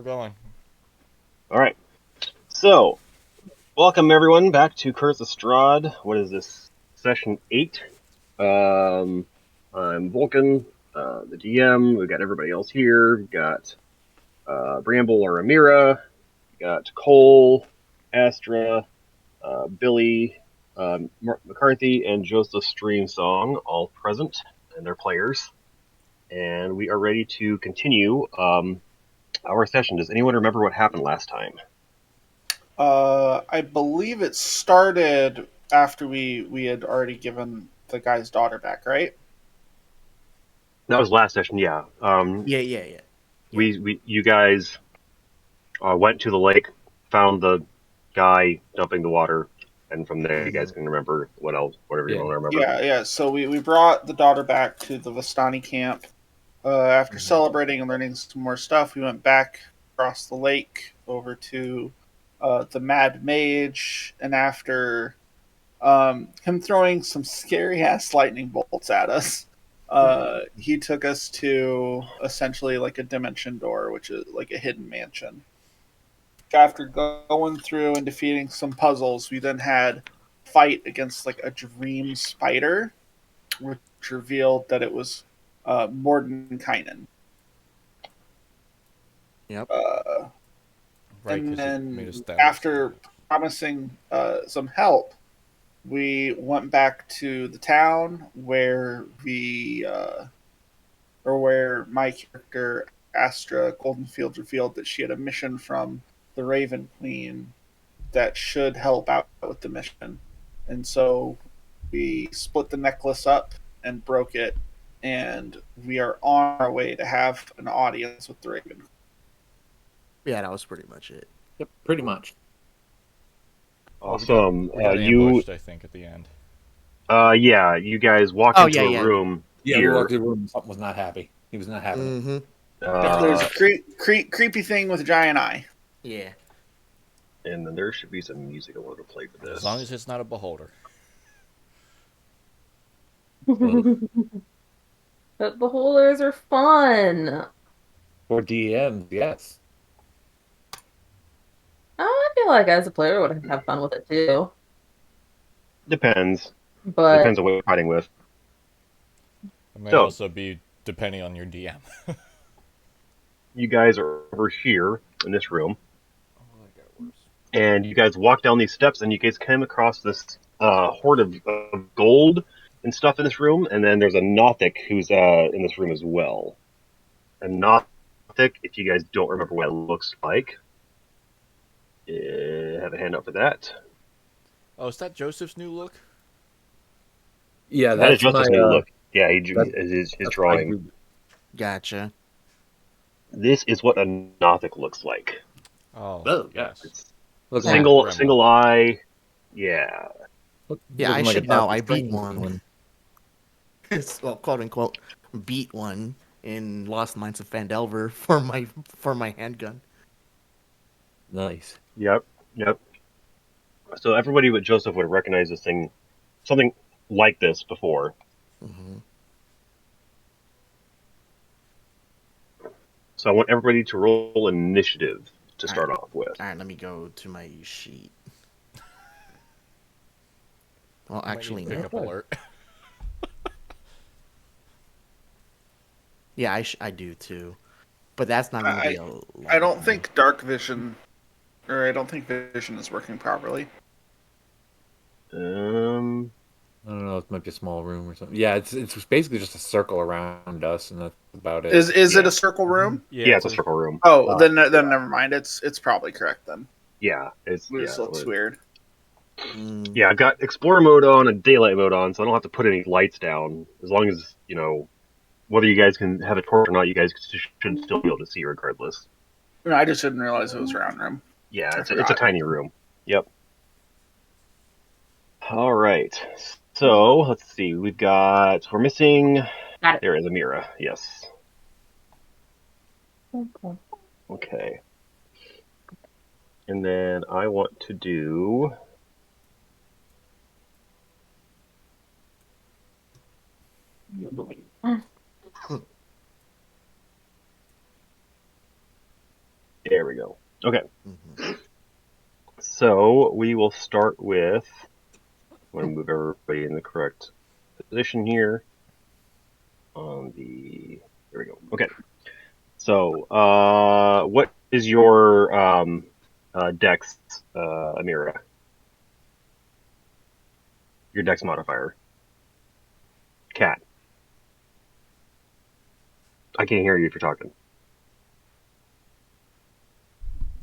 going. All right. So, welcome everyone back to Curse of Strahd. What is this? Session 8. I'm Vulcan, the DM. We've got everybody else here. We've got Bramble or Amira. We've got Coll, Astra, Billy, McCarthy, and Joseph Streamsong, all present, and they're players. And we are ready to continue our session. Does anyone remember what happened last time? I believe it started after we had already given the guy's daughter back, right? That was last session, yeah. Yeah. You guys went to the lake, found the guy dumping the water, and from there you guys can remember what else, whatever you want to remember. Yeah. So we brought the daughter back to the Vistani camp. After celebrating and learning some more stuff, we went back across the lake over to the Mad Mage, and after him throwing some scary ass lightning bolts at us, he took us to essentially like a dimension door, which is like a hidden mansion. After going through and defeating some puzzles, we then had a fight against like a dream spider, which revealed that it was Mordenkainen. Yep. Right, And 'cause it made then us doubt. after promising some help, we went back to the town where where my character Astra Goldenfield revealed that she had a mission from the Raven Queen that should help out with the mission, and so we split the necklace up and broke it, and we are on our way to have an audience with the Raven Queen. Yeah, that was pretty much it. Yep, pretty much. Awesome. We got You, ambushed, I think, at the end. yeah, you guys walked into a room Yeah, here. we walked in the room and something was not happy. He was not happy. Mm-hmm. There's a creepy thing with a giant eye. Yeah. And then there should be some music I want to play for this. As long as it's not a beholder. But beholders are fun. For DMs, yes. I feel like as a player I would have fun with it too. Depends. But Depends on what you're fighting with. It may So- also be depending on your DM. You guys are over here in this room, and you guys walk down these steps, and you guys came across this hoard of gold and stuff in this room, and then there's a Nothic who's in this room as well. A Nothic, if you guys don't remember what it looks like, have a handout for that. Oh, is that Joseph's new look? Yeah, That is that's just my, his new look. Yeah, that's- his that's drawing. my- Gotcha. This is what a Nothic looks like. Oh, yes. It's Look, Grandma. single eye. Yeah. Yeah, I looking like should a know. Doctor I beat Strange one. Well, quote unquote, beat one in Lost Mines of Phandelver for my handgun. Nice. Yep. So everybody but Joseph would recognize this thing, something like this before. Mm-hmm. So I want everybody to roll initiative to start off with. All right, let me go to my sheet. Well, actually, Pick no. up alert. Yeah, I do too, but that's not going to be a long I don't time. think dark vision, or I don't think vision is working properly. I don't know. It might be a small room or something. Yeah, it's basically just a circle around us, and that's about it. Is it Yeah. a circle room? Yeah, it's a circle room. Oh, then never mind. It's probably correct then. Yeah, This looks weird. Mm, Yeah, I've got Explorer mode on and Daylight mode on, so I don't have to put any lights down. As long as, whether you guys can have a torch or not, you guys should still be able to see regardless. No, I just didn't realize it was a round room. Yeah, I it's a forgot. tiny room. Yep. All right. So, let's see. We're missing... Got it. There is Amira, yes. Okay. Okay. And then I want to do... There There we go. Okay. Mhm. So we will start with. I'm going to move everybody in the correct position here. There we go. Okay. So, what is your dex, Amira? Your dex modifier. Cat. I can't hear you if you're talking.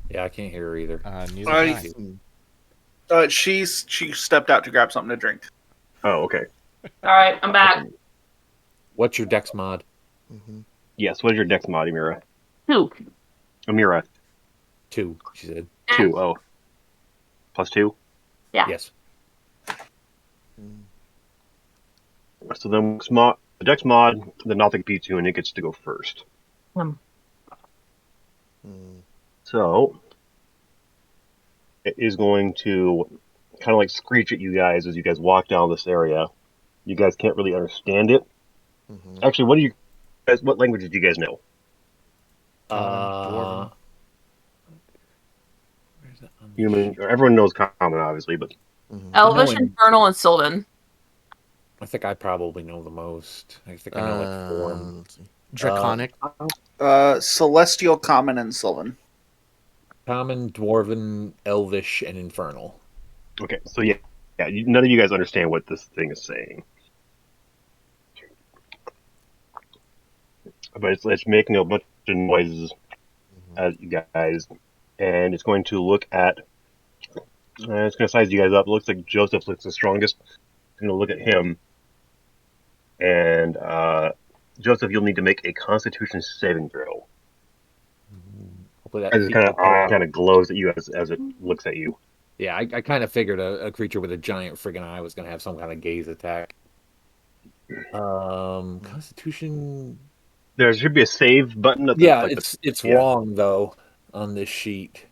Yeah, I can't hear her either. Neither I- can I. She stepped out to grab something to drink. Oh, okay. All right, I'm back. What's your dex mod? Mhm. Yes. What is your dex mod, Amira? 2. Amira. 2, she said. 2. Oh. +2. Yeah. Yes. Mm. So then the dex mod, then I'll take P2 and it gets to go first. Mm. So it is going to kind of like screech at you guys as you guys walk down this area. You guys can't really understand it. Mhm. Actually, what language do you guys know? Dwarven. Where's that on the Human. sheet? Everyone knows common, obviously, but Mhm. Elvish, knowing- Infernal, and Sylvan. I think I probably know the most. I think I know like form. Let's see. Draconic. Celestial, Common, and Sylvan. Common, Dwarven, Elvish, and Infernal. okay. So yeah, none of you guys understand what this thing is saying, but it's making a bunch of noises at you guys, and it's going to look at. It's going to size you guys up. It looks like Joseph looks the strongest. It's going to look at him, and Joseph, you'll need to make a Constitution saving throw. Hopefully that As it feat kind will pay off. of glows at you as it looks at you. Yeah, I kind of figured a creature with a giant friggin' eye was going to have some kind of gaze attack. Constitution. There should be a save button at the. Yeah, like it's yeah. wrong though on this sheet.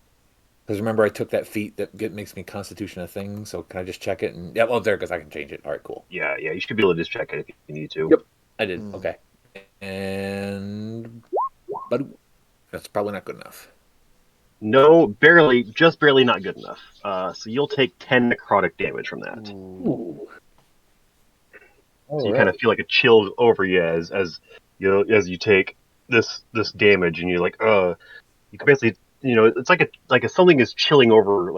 Because remember, I took that feat that makes me Constitution a thing. So can I just check it? And yeah, well, there it goes. I can change it. All right, cool. Yeah. You should be able to just check it if you need to. Yep. I did. Mm. Okay. And but that's probably not good enough. No, just barely not good enough. So you'll take 10 necrotic damage from that. Ooh. So you kind of feel like a chill over you as you take this damage, and you're like, you can basically, it's like something is chilling over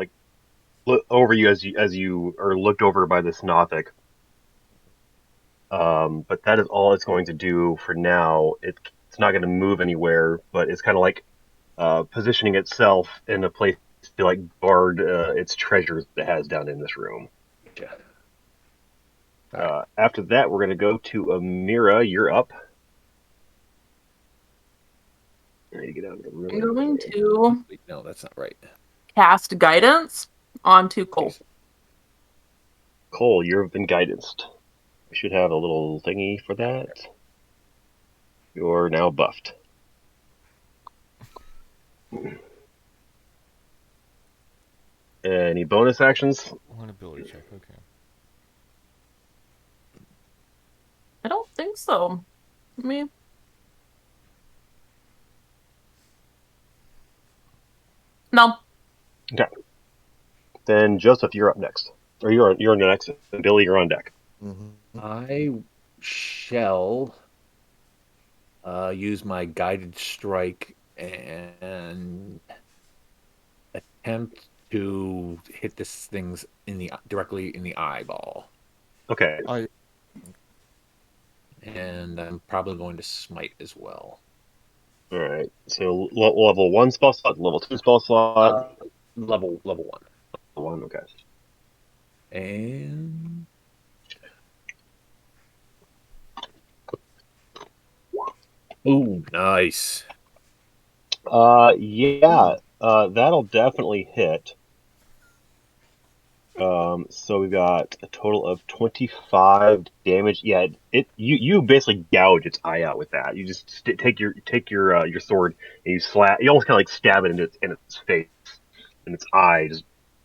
over you as you are looked over by this Nothic. But that is all it's going to do for now. It's not going to move anywhere, but it's kind of like positioning itself in a place to like guard its treasures that it has down in this room. Yeah. After that, we're going to go to Amira. You're up. I need to get out of the room. I'm going to Wait, no, that's not right. cast Guidance onto Coll. Coll, you've been guidanced. We should have a little thingy for that. You're now buffed. Any bonus actions? One ability check. Okay. I don't think so. Me. No. Then Joseph, you're up next. Or you're next. And Billy, you're on deck. Mhm. I shall use my guided strike and attempt to hit this thing's directly in the eyeball. Okay. And I'm probably going to smite as well. All right. So level 1 spell slot, level 2 spell slot. Level 1. 1. Okay. And ooh, nice. Yeah. That'll definitely hit. So we've got a total of 25 damage. Yeah, you basically gouge its eye out with that. You just take your sword and you almost kind of like stab it in its face, and its eye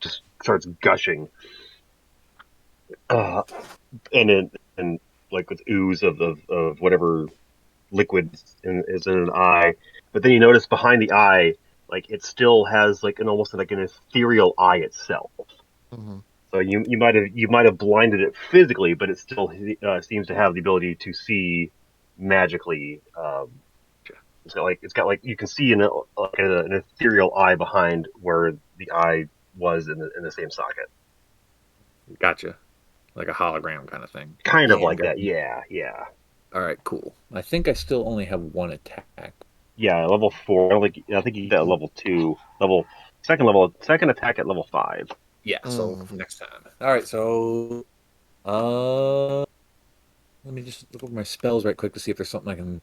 just starts gushing. And like with ooze of whatever liquid is in an eye. But then you notice behind the eye like it still has like an almost like an ethereal eye itself. Mhm. So you might have blinded it physically, but it still seems to have the ability to see magically. It's got like you can see an ethereal eye behind where the eye was in the same socket. Gotcha. Like a hologram kind of thing. Kind of Yeah. like that. Yeah, yeah. All right, cool. I think I still only have one attack. Yeah, level 4. I think you get that at level 2. Second attack at level 5. Yeah, so Mm. next time. All right, so let me just look over my spells right quick to see if there's something I can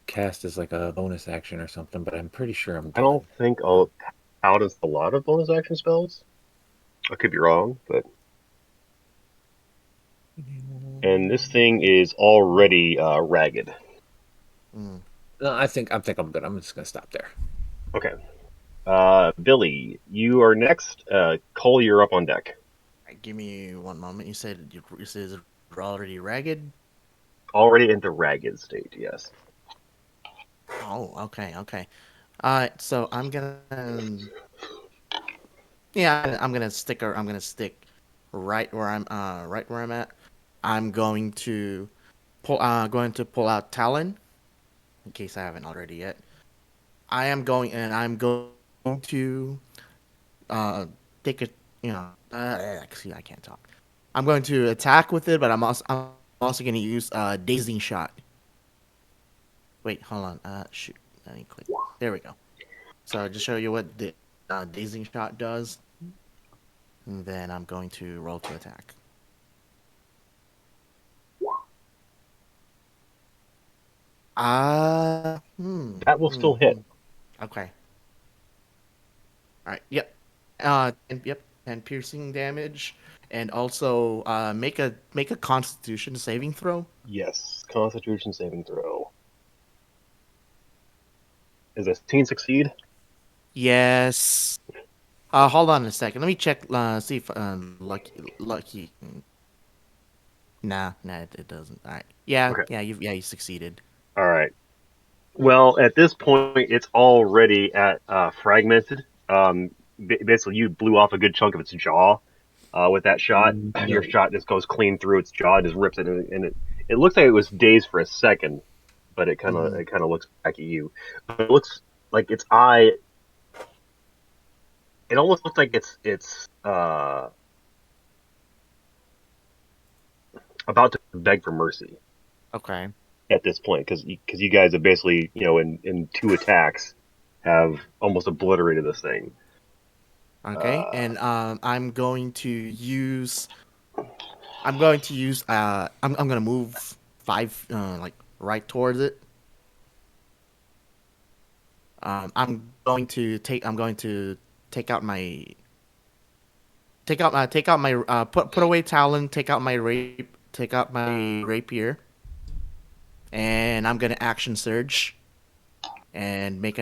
cast as like a bonus action or something, but I'm pretty sure I'm I done. don't think out is a lot of bonus action spells. I could be wrong, but and this thing is already ragged. Mm. No, I think I'm good. I'm just gonna stop there. Okay. Billy, you are next. Cole, you're up on deck. Alright, give me one moment. You said it's already ragged. Already into ragged state, yes. Oh, okay. So I'm gonna, yeah, I'm gonna stick right where I'm at. I'm going to pull out Talon, in case I haven't already yet. I'm going to, uh, take a, see, I can't talk. I'm going to attack with it, but I'm also going to use, Dazing Shot. Wait, hold on. Shoot. Let me click. There we go. So just show you what the Dazing Shot does. And then I'm going to roll to attack. That will still hit. Okay. All right. Yep. Yep. And piercing damage, and also make a Constitution saving throw. Yes. Constitution saving throw. Is a teen succeed? Yes. Hold on a second. Let me check. See if lucky. Nah, it doesn't. All right. Yeah, Okay. you succeeded. All right. Well, at this point, it's already at fragmented. Basically, you blew off a good chunk of its jaw with that shot. Your shot just goes clean through its jaw, and just rips it, and it looks like it was dazed for a second, but it kind of looks back at you. But it looks like its eye. It almost looks like it's about to beg for mercy Okay. at this point because you guys have basically in 2 attacks have almost obliterated this thing. Okay. And I'm going to use. I'm going to use. I'm going to move 5 like right towards it. I'm going to take out my put away Talon, take out my rapier, and I'm gonna action surge and make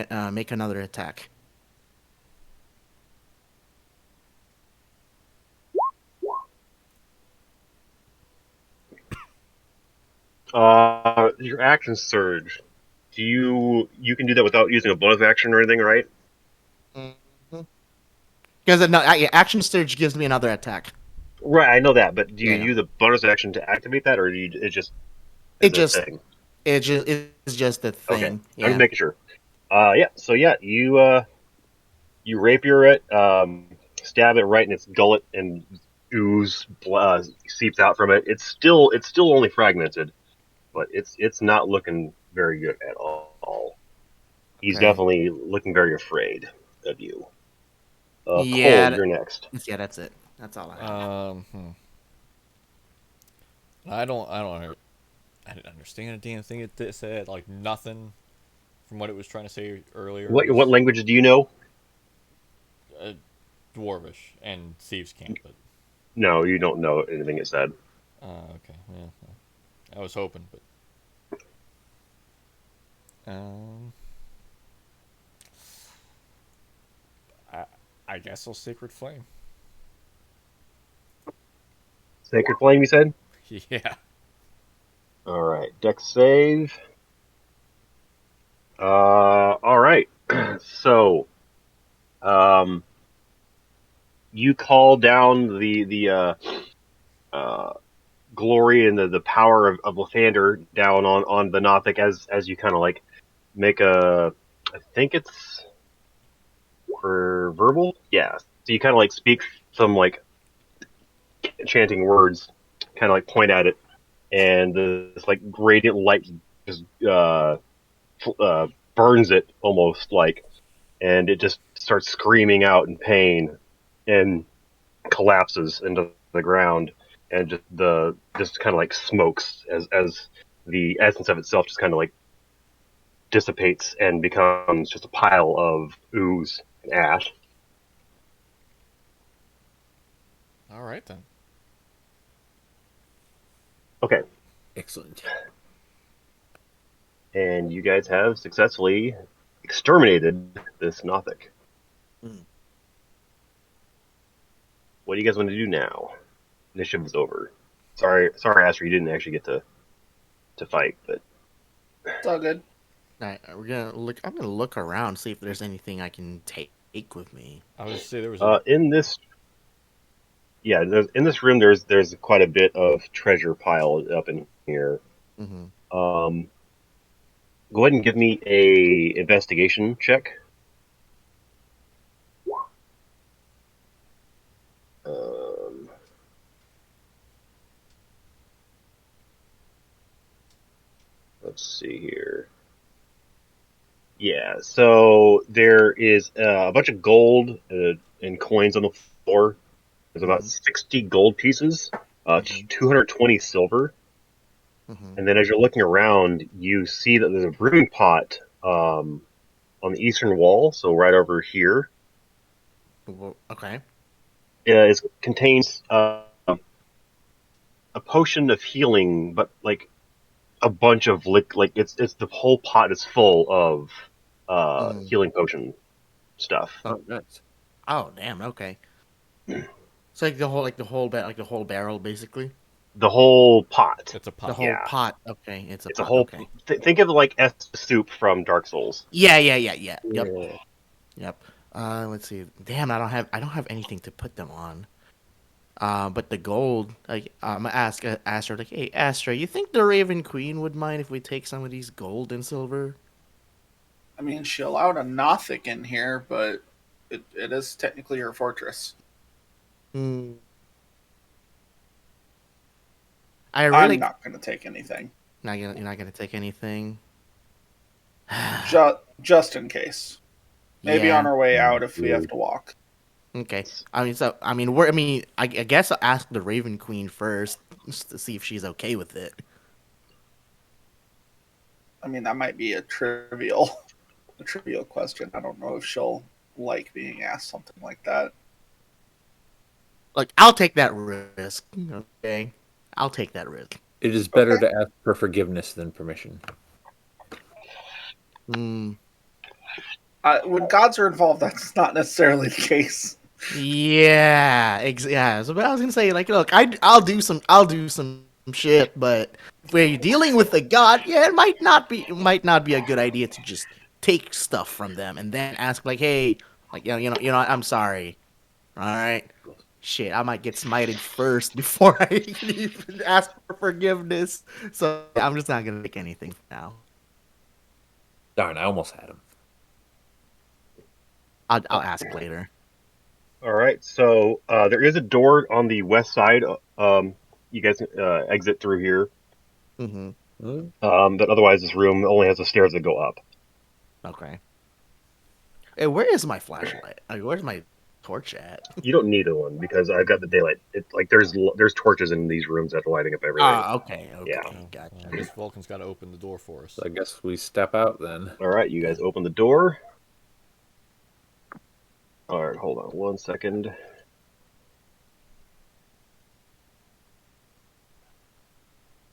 another attack. Your action surge. You can do that without using a bonus action or anything, right? Because no, action surge gives me another attack. Right, I know that, but do you Yeah. use a bonus action to activate that, or it just is It a just thing? it's just a Okay, thing. I'm just Yeah. making sure. Yeah. So yeah, you rapier it, stab it right in its gullet, and ooze seeps out from it. It's still only fragmented, but it's not looking very good at all. He's Okay. definitely looking very afraid of you. Cole, Yeah. you're next. Yeah. That's it. That's all I have. I didn't understand a damn thing it said. Like nothing from what it was trying to say earlier What was language do you know? dwarvish and thieves can't. But No, you don't know anything it said. okay, yeah, I was hoping, but I I guess I'll sacred flame. Sacred Flame, you said? Yeah. Alright, Dex save. Alright. So, you call down the glory and the power of Lathander down on the Nothic as you kind of like make I think it's for verbal, yeah. So you kind of like speak some like chanting words, kind of like point at it, and this like radiant light just burns it almost like, and it just starts screaming out in pain and collapses into the ground, and just kind of like smokes as the essence of itself just kind of like dissipates and becomes just a pile of ooze and ash. All right then. Okay, Excellent. and you guys have successfully exterminated this Nothic. Mm. What do you guys want to do now? Initiative is over. Sorry, Astra, you didn't actually get to fight, but It's all good. All right, we're gonna look. I'm gonna look around, see if there's anything I can take with me. I was say there was a in this, yeah, in this room, there's quite a bit of treasure piled up in here. Mm-hmm. Go ahead and give me a investigation check. Let's see here. Yeah, so there is a bunch of gold and coins on the floor. There's about 60 gold pieces, 220 silver, Mm-hmm. and then as you're looking around, you see that there's a brewing pot on the eastern wall, so right over here. Well, okay. It contains a potion of healing, but like a bunch of like it's the whole pot is full of healing potion stuff. Oh, nice. Oh, damn. Okay. So like the whole barrel, basically. The whole pot. it's a The pot. whole Yeah. pot. Okay, it's a It's pot. a whole. Okay. Think of it like soup from Dark Souls. Yeah. Yep. Yeah. Yep. Let's see. Damn, I don't have anything to put them on. But the gold, like, I'm gonna ask Astra, like, hey, Astra, you think the Raven Queen would mind if we take some of these gold and silver? I mean, she allowed a Nothic in here, but it is technically her fortress. Hmm. I really I'm not going to take anything. you're not gonna take anything. Just in case. Maybe Yeah. on our way out if we have to walk. Okay. I guess I'll ask the Raven Queen first, just to see if she's okay with it. I mean, that might be a trivial question. I don't know if she'll like being asked something like that. Like, I'll take that risk. Okay. I'll take that risk. It is better Okay. to ask for forgiveness than permission. Hmm. When gods are involved, that's not necessarily the case. Yeah, yeah. So, but I was gonna say, like, look, I'll do some shit, but where you're dealing with a god, yeah, it might not be a good idea to just take stuff from them and then ask, like, hey, like, I'm sorry, all right, shit, I might get smited first before I can even ask for forgiveness. So I'm just not gonna take anything for now. Darn, I almost had him. I'll ask later. All right, so there is a door on the west side. You guys exit through here, Mm-hmm. but otherwise this room only has the stairs that go up. Okay. Hey, where is my flashlight? Like, where's my torch at? You don't need a one because I've got the daylight. Like there's torches in these rooms that are lighting up everything. Okay, Yeah. Gotcha. I guess Vulcan's got to open the door for us. So I guess we step out then. All right, you guys open the door. All right, hold on 1 second.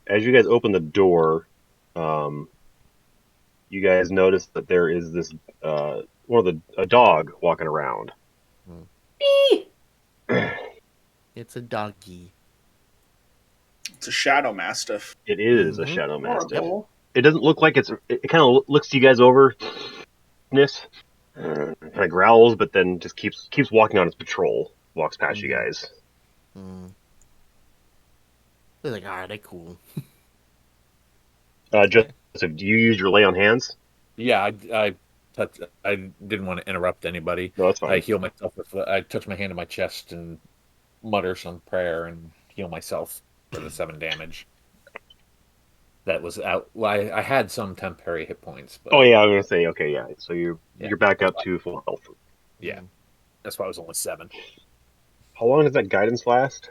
As you guys open the door, you guys notice that there is this a dog walking around. It's a doggy. It's a Shadow Mastiff. It is a Mhm. Shadow Mastiff. Horrible. It doesn't look like it kind of looks to you guys over. kind of growls, but then just keeps walking on its patrol. Walks past you guys. They're like, alright, they cool. Joseph, do you use your lay on hands? Yeah, I didn't want to interrupt anybody. No, that's fine. I heal myself I touch my hand to my chest and mutter some prayer and heal myself for the 7 damage. That was out. Well, I had some temporary hit points. But, Oh yeah, I was gonna say okay, yeah. So you're back up to full health. Yeah, that's why it was only 7. How long does that guidance last?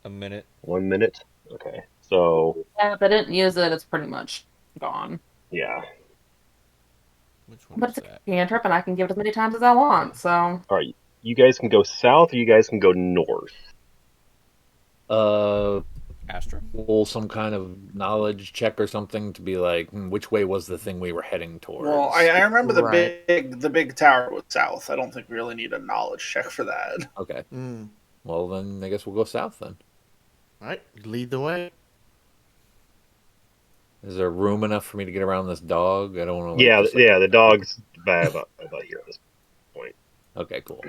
A minute. 1 minute. Okay, so Yeah, if I didn't use it, it's pretty much gone. yeah. Which one But is it's a that? cantrip, and I can give it as many times as I want, so... All right, you guys can go south, or you guys can go north. Astra? Roll some kind of knowledge check or something to be like, which way was the thing we were heading towards? Well, I remember Right. the big tower was south. I don't think we really need a knowledge check for that. Okay. Well, then I guess we'll go south then. Alright, lead the way. Is there room enough for me to get around this dog? I don't want to. Yeah, the dog's about here at this point. Okay, cool.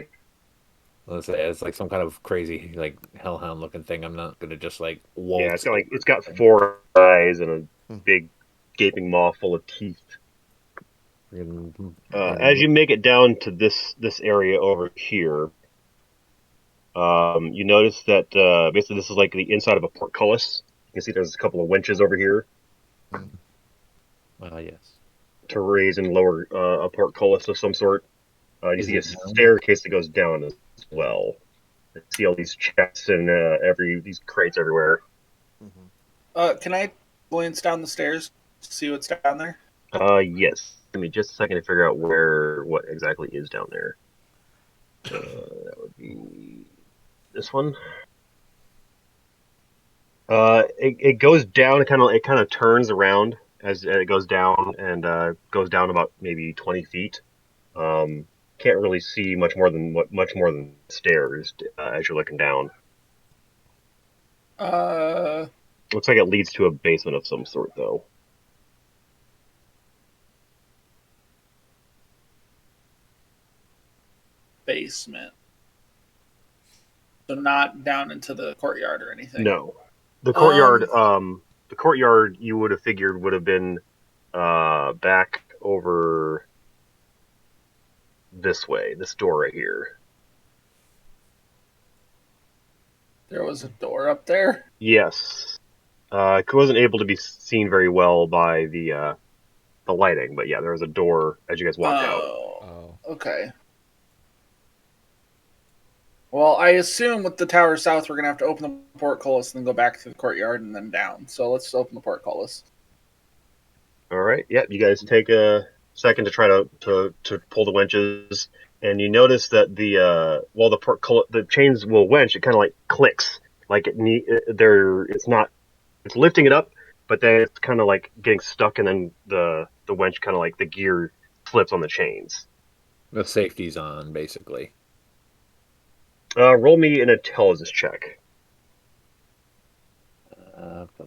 Let's say it's like some kind of crazy, like hellhound looking thing. I'm not gonna just like waltz. Yeah, it's got 4 eyes and a big gaping maw full of teeth. As you make it down to this area over here, you notice that basically this is like the inside of a portcullis. You can see there's a couple of winches over here Yes. to raise and lower a portcullis of some sort. You Is see a it down? staircase that goes down as well. You see all these chests and these crates everywhere. Can I glance down the stairs to see what's down there? Yes. Give me just a second to figure out what exactly is down there. That would be this one. It goes down. It kind of turns around as it goes down and goes down about maybe 20 feet. Can't really see much more than stairs as you're looking down. Looks like it leads to a basement of some sort, though. Basement. So not down into the courtyard or anything. No, the courtyard. The courtyard you would have figured would have been back over this way. This door right here. There was a door up there. Yes. It wasn't able to be seen very well by the lighting, but yeah, there was a door as you guys walked out. Oh. Okay. Well, I assume with the tower south, we're going to have to open the portcullis and then go back to the courtyard and then down. So let's open the portcullis. All right. Yep. You guys take a second to try to pull the winches, and you notice that the chains will winch, it kind of like clicks, like it's lifting it up, but then it's kind of like getting stuck, and then the winch kind of like the gear slips on the chains. The safety's on, basically. Roll me an intelligence check. Okay.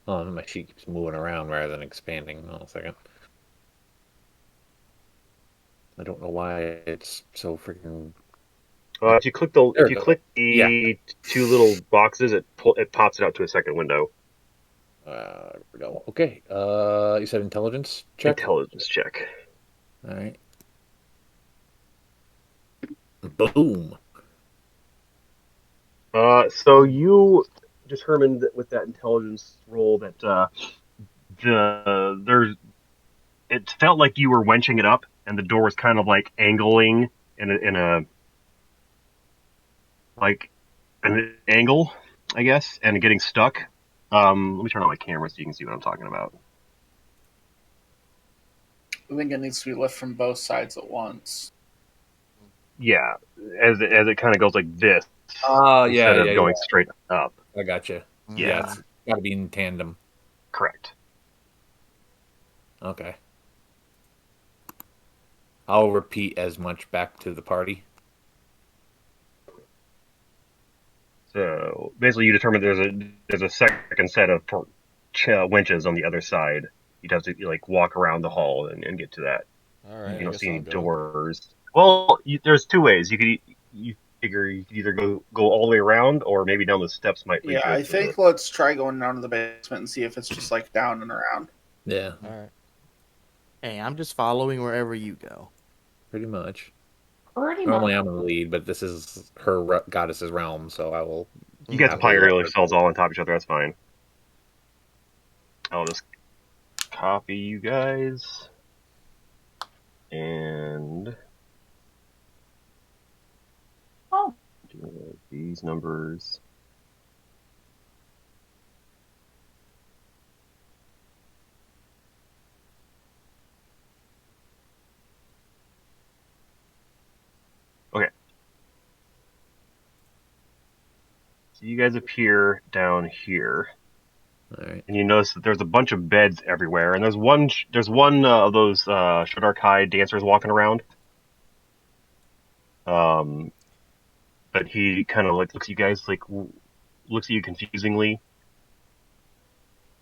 Oh, my sheet keeps moving around rather than expanding. Hold on a second. I don't know why it's so freaking. If you click the 2 little boxes, it pops it out to a second window. There we go. Okay. You said intelligence check. Intelligence check. All right. Boom. So you determined that with that intelligence roll that it felt like you were wenching it up, and the door was kind of like angling in an angle, I guess, and getting stuck. Let me turn on my camera so you can see what I'm talking about. I think it needs to be lift from both sides at once. Yeah, as it kind of goes like this. Oh, instead of going straight up. I gotcha. Yeah. It's got to be in tandem. Correct. Okay. I'll repeat as much back to the party. So basically, you determine there's a second set of winches on the other side you'd have to like walk around the hall and get to that. All right, You I don't guess see I'll any go. doors. Well, there's two ways. You figure you could either go all the way around, or maybe down the steps might lead Yeah, you I into think let's try going down to the basement and see if it's just like down and around. Yeah, All right. Hey, I'm just following wherever you go. pretty much. Pretty Normally much. I'm in the lead, but this is her goddess's realm, so I will. You guys can happily probably let her yourselves all on top of each other. That's fine. I'll just copy you guys and Oh, do these numbers. Okay. So you guys appear down here. All right. And you notice that there's a bunch of beds everywhere, and there's one of those Shadowfell dancers walking around. But he kind of like looks at you guys like looks at you confusingly,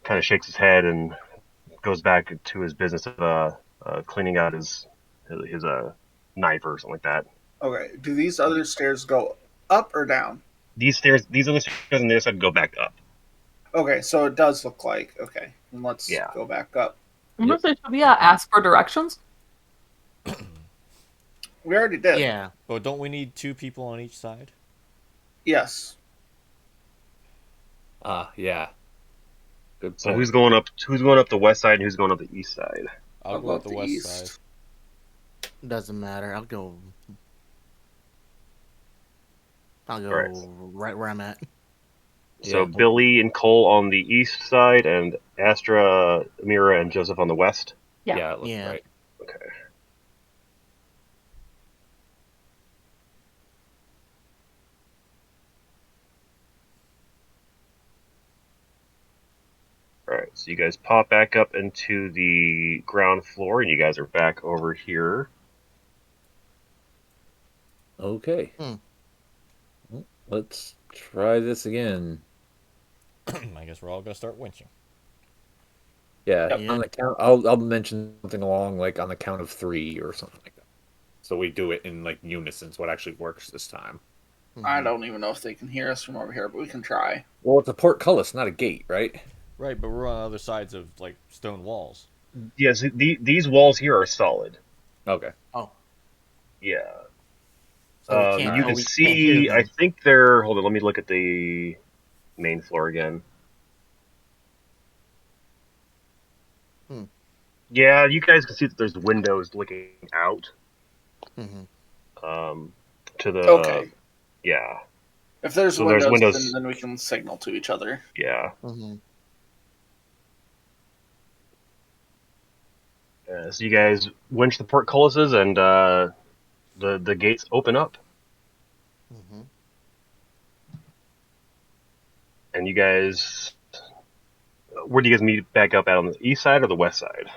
kind of shakes his head and goes back to his business of cleaning out his knife or something like that. Okay, do these other stairs go up or down? These other stairs on the other side go back up. Okay, so it does look like okay. Then let's Yeah. go back up. I'm gonna say, should we ask for directions? We already did. Yeah. But don't we need 2 people on each side? Yes. Yeah. Good So point. who's going up? Who's going up the west side and who's going up the east side? I'll I'll go go up up the the west east. side. Doesn't matter. I'll go Alright. right where I'm at. So Yeah. Billy and Coll on the east side, and Astra, Amira, and Joseph on the west. Yeah. Yeah, it looks Yeah. Okay. right. Alright, so you guys pop back up into the ground floor, and you guys are back over here. Okay. Hmm. Well, let's try this again. I guess we're all gonna start winching. Yeah, Yep. on the count, I'll mention something along like on the count of 3 or something like that. So we do it in like unison. So it actually works this time. I don't even know if they can hear us from over here, but we can try. Well, it's a portcullis, not a gate, right? Right, but we're on other sides of like stone walls. Yes, these walls here are solid. Okay. Oh, Yeah. so we can't. You oh, can we can't hear see, I them. think they're. Hold on, let me look at the main floor again. Hmm. Yeah, you guys can see that there's windows looking out Mm-hmm. to the. Okay. Yeah, If there's So there's windows, windows. then we can signal to each other. yeah. Mm-hmm. So you guys winch the portcullises, and the gates open up, Mm-hmm. and you guys. Where do you guys meet back up at, on the east side or the west side?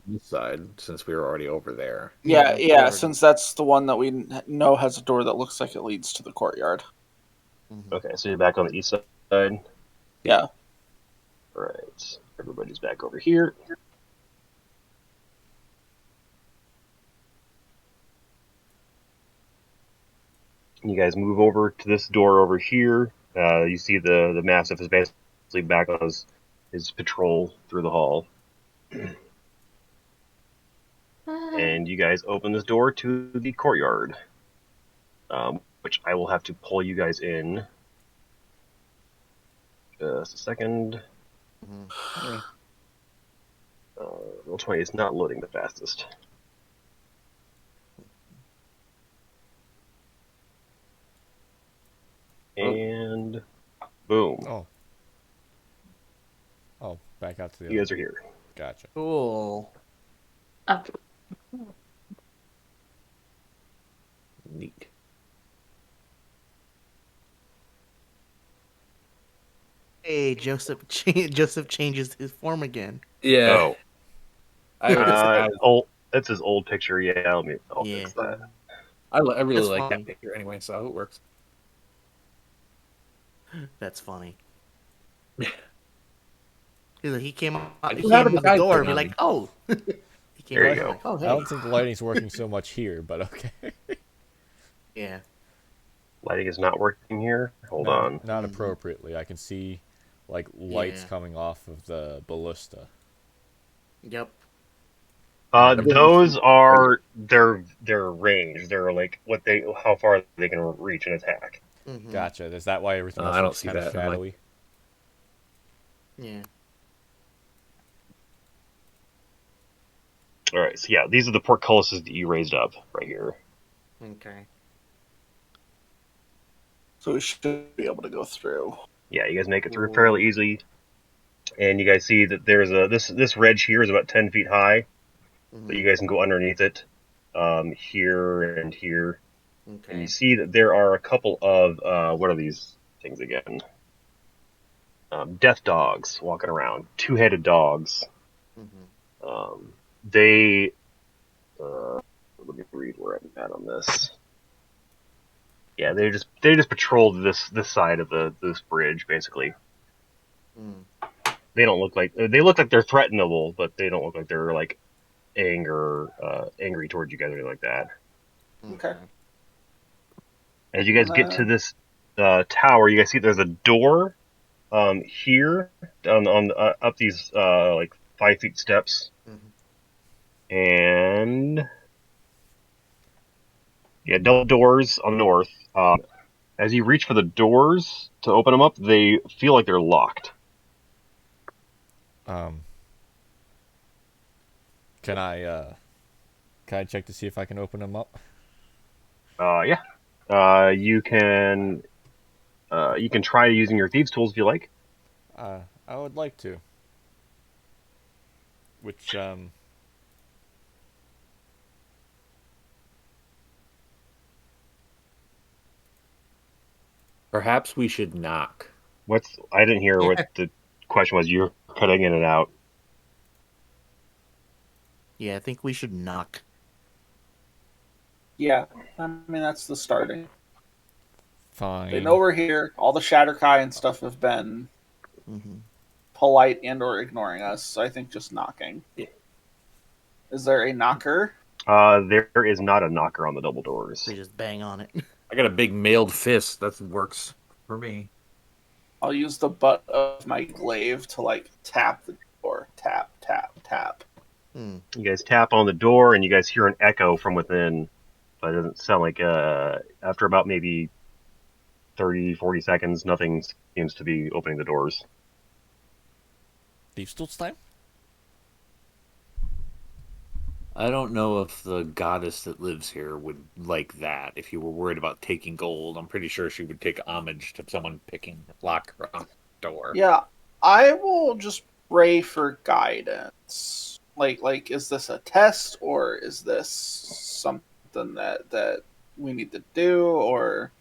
This side, since we were already over there. Yeah. Since that's the one that we know has a door that looks like it leads to the courtyard. Mm-hmm. Okay, so you're back on the east side. Yeah. Right. Everybody's back over here. You guys move over to this door over here. You see the Mastiff is basically back on his patrol through the hall. And you guys open this door to the courtyard, which I will have to pull you guys in. Just a second. Mm-hmm. Roll20 is not loading the fastest. And boom. Oh, back out to the You other. guys are here. Gotcha. Cool. Oh. Neat. Hey, Joseph. Joseph changes his form again. Yeah. Oh, that's his old picture. Yeah, I'll Yeah. fix that. I really That's like funny. that picture anyway, so it works. That's funny. He came out, he You have came a out the door and guide be like, on oh. He came There out you and go. like, oh, I hey. don't think the lighting's working so much here, but okay. Yeah. Lighting is not working here. Hold not, on. Not Mhm. appropriately. I can see like lights Yeah. coming off of the ballista. Yep. Those are their range. They're like how far they can reach and attack. Mm-hmm. Gotcha. Is that why everything else I don't looks see kind of that in my- shadowy? Yeah. All right, so yeah, these are the portcullises that you raised up right here. Okay. So we should be able to go through. Yeah, you guys make it through Ooh. fairly easily, and you guys see that there's this ledge here is about 10 feet high, Mm-hmm. but you guys can go underneath it, here and here, and Okay. you see that there are a couple of what are these things again? Death dogs walking around, two-headed dogs. Mm-hmm. They let me read where I'm at on this. Yeah, they just patrolled this side of this bridge basically. Mm. They look like they're threatenable, but they don't look like they're like angry towards you guys or anything like that. Okay. As you guys get to this tower, you guys see there's a door here on up these like 5 feet steps, and yeah, double doors on the north. As you reach for the doors to open them up, they feel like they're locked. Can I check to see if I can open them up? Yeah. You can try using your thieves' tools if you like. I would like to. Which Perhaps we should knock. I didn't hear what the question was. You're cutting in and out. Yeah, I think we should knock. Yeah, I mean that's the starting. fine. They know we're here. All the Shatterkai and stuff have been Mm-hmm. polite and or ignoring us. So I think just knocking. Is there a knocker? There is not a knocker on the double doors. We just bang on it. I got a big mailed fist. That works for me. I'll use the butt of my glaive to like tap the door. Tap, tap, tap. Mm. You guys tap on the door, and you guys hear an echo from within, but it doesn't sound like after about maybe 30, 40 seconds, nothing seems to be opening the doors. Thieves' tools time? I don't know if the goddess that lives here would like that. If you were worried about taking gold, I'm pretty sure she would take homage to someone picking lock her on the door. Yeah, I will just pray for guidance. Like, is this a test or is this something that we need to do or?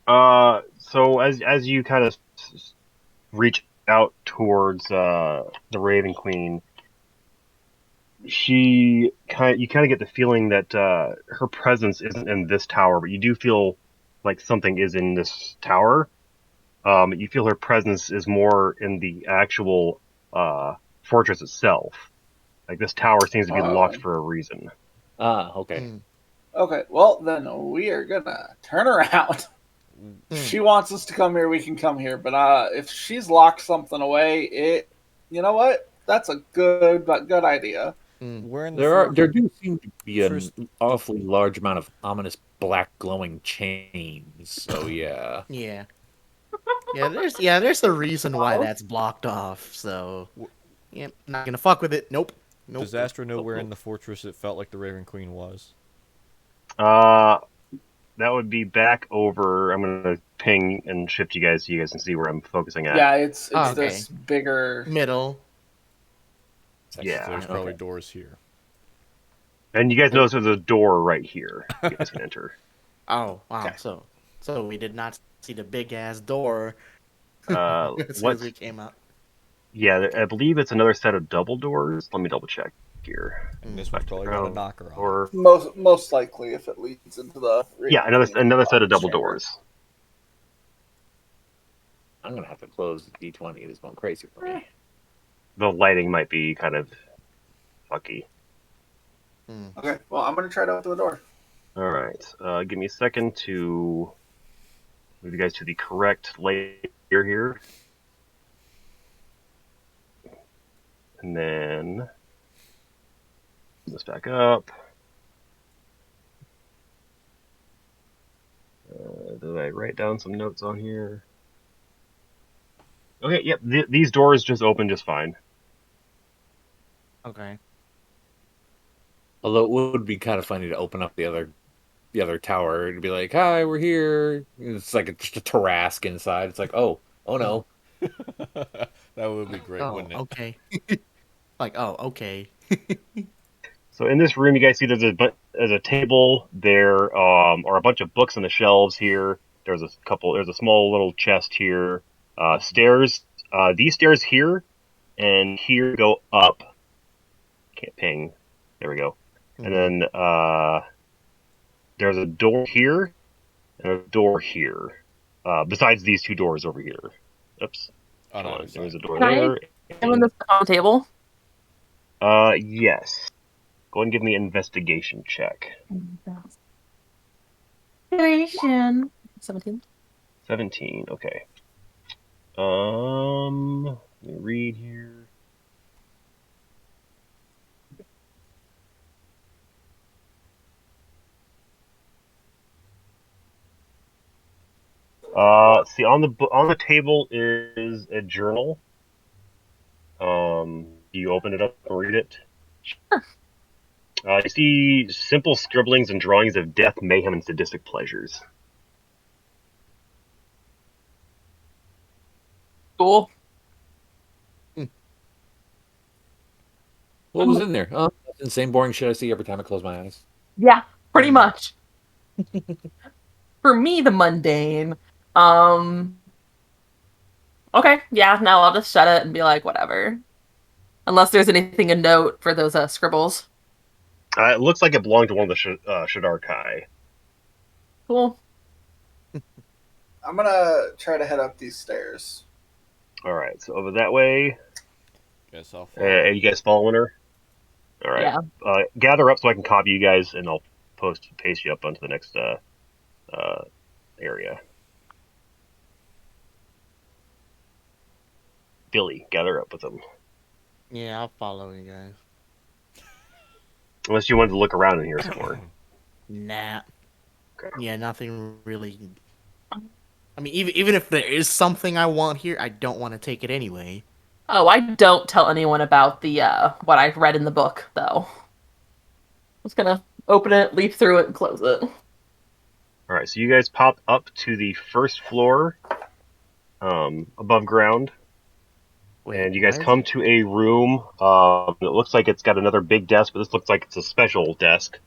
So as you kind of reach out towards the Raven Queen, you kind of get the feeling that her presence isn't in this tower, but you do feel like something is in this tower. You feel her presence is more in the actual fortress itself. Like this tower seems to be locked for a reason. Okay. Mm. Okay, well then we are gonna turn around. If she wants us to come here, we can come here. But if she's locked something away, you know what? That's a good idea. We're in the There do seem to be an First- awfully large amount of ominous black glowing chains. So yeah. Yeah. There's a reason why that's blocked off, so yeah, not gonna fuck with it. Nope. Does Astra know where in the fortress it felt like the Raven Queen was? That would be back over. I'm gonna ping and shift you guys so you guys can see where I'm focusing at. Yeah, it's okay. this bigger. Middle. Yeah. So there's probably doors here. And you guys notice there's a door right here. You guys can enter. Oh, wow. Okay. So we did not see the big ass door as soon What? as we came out. Yeah, I believe it's another set of double doors. Let me double check here. And this one's probably got a knocker on it. Or Most likely, if it leads into the yeah, another set of double doors. I'm gonna have to close the D20. It is going crazy for me. The lighting might be kind of fucky. Okay, well, I'm going to try to open the door. All right, give me a second to move you guys to the correct layer here, and then this back up. Did I write down some notes on here? Okay, yep. These doors just open just fine. Okay. Although it would be kind of funny to open up the other tower and be like, "Hi, we're here." It's like just a Tarrasque inside. It's like, oh no. That would be great, Oh, wouldn't it? okay. Like, oh, okay. So in this room, you guys see there's a table. There are a bunch of books on the shelves here. There's a small little chest here. Stairs. These stairs here and here go up. Can't ping. There we go. And then there's a door here and a door here. Besides these two doors over here. Oops. On either There's side. a door Can I there. examine this on the table? Yes. Go ahead and give me an investigation check. Investigation. 17. 17. Okay. Let me read here. See on the table is a journal. Do you open it up and read it? Sure. You see simple scribblings and drawings of death, mayhem, and sadistic pleasures. Cool. What was in there? Oh, that's the same boring shit I see every time I close my eyes. Yeah, pretty much. For me, the mundane. Okay, yeah, now I'll just shut it and be like, whatever. Unless there's anything a note for those scribbles. It looks like it belonged to one of the Shadar Kai. Cool. I'm going to try to head up these stairs. All right, so over that way. Guess I'll follow. You guys following her? All right. Yeah. Gather up so I can copy you guys, and I'll paste you up onto the next area. Billy, gather up with them. Yeah, I'll follow you guys. Unless you wanted to look around in here somewhere. Nah. Okay. Yeah, nothing really. I mean, even if there is something I want here, I don't want to take it anyway. Oh, I don't tell anyone about the what I read in the book, though. I'm just gonna open it, leaf through it, and close it. All right, so you guys pop up to the first floor, above ground. Wait, And you guys what? come to a room. It looks like it's got another big desk, but this looks like it's a special desk.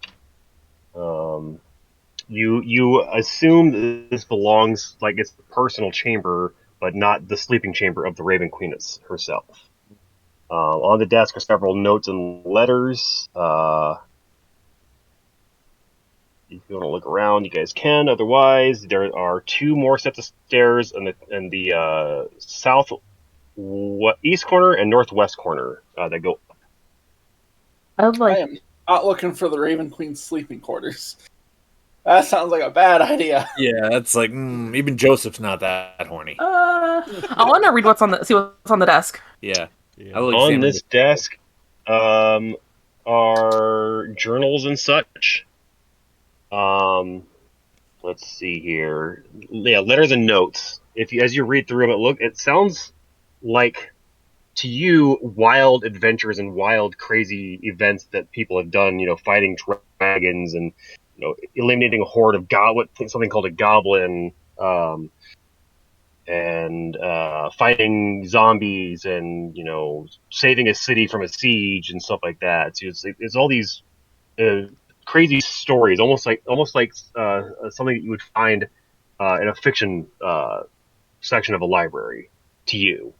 You assume that this belongs, like it's the personal chamber, but not the sleeping chamber of the Raven Queen herself. On the desk are several notes and letters. If you want to look around, you guys can. Otherwise, there are two more sets of stairs in the south. East corner and northwest corner that go. I was I like, am not looking for the Raven Queen's sleeping quarters. That sounds like a bad idea. Yeah, that's like even Joseph's not that horny. I want to read see what's on the desk. Yeah, Yeah. I will On examine this desk are journals and such. Let's see here. Yeah, letters and notes. As you read through them, it sounds like to you wild adventures and wild crazy events that people have done. Fighting dragons and eliminating a horde of something called a goblin. And fighting zombies and saving a city from a siege and stuff like that. So it's all these crazy stories, almost like something that you would find in a fiction section of a library. To you,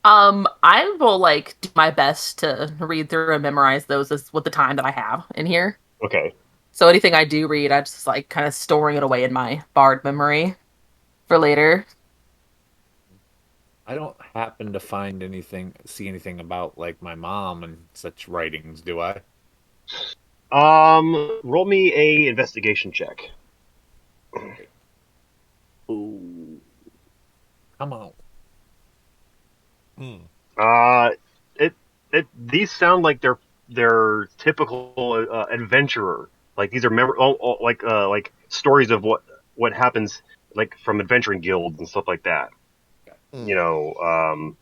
I will do my best to read through and memorize those with the time that I have in here. okay. So anything I do read, I just kind of storing it away in my bard memory for later. I don't happen to see anything about like my mom and such writings, do I? Roll me a investigation check. Ooh, come on. Hmm. It these sound like they're typical adventurer. Like these are like stories of what happens like from adventuring guilds and stuff like that. Hmm. You know,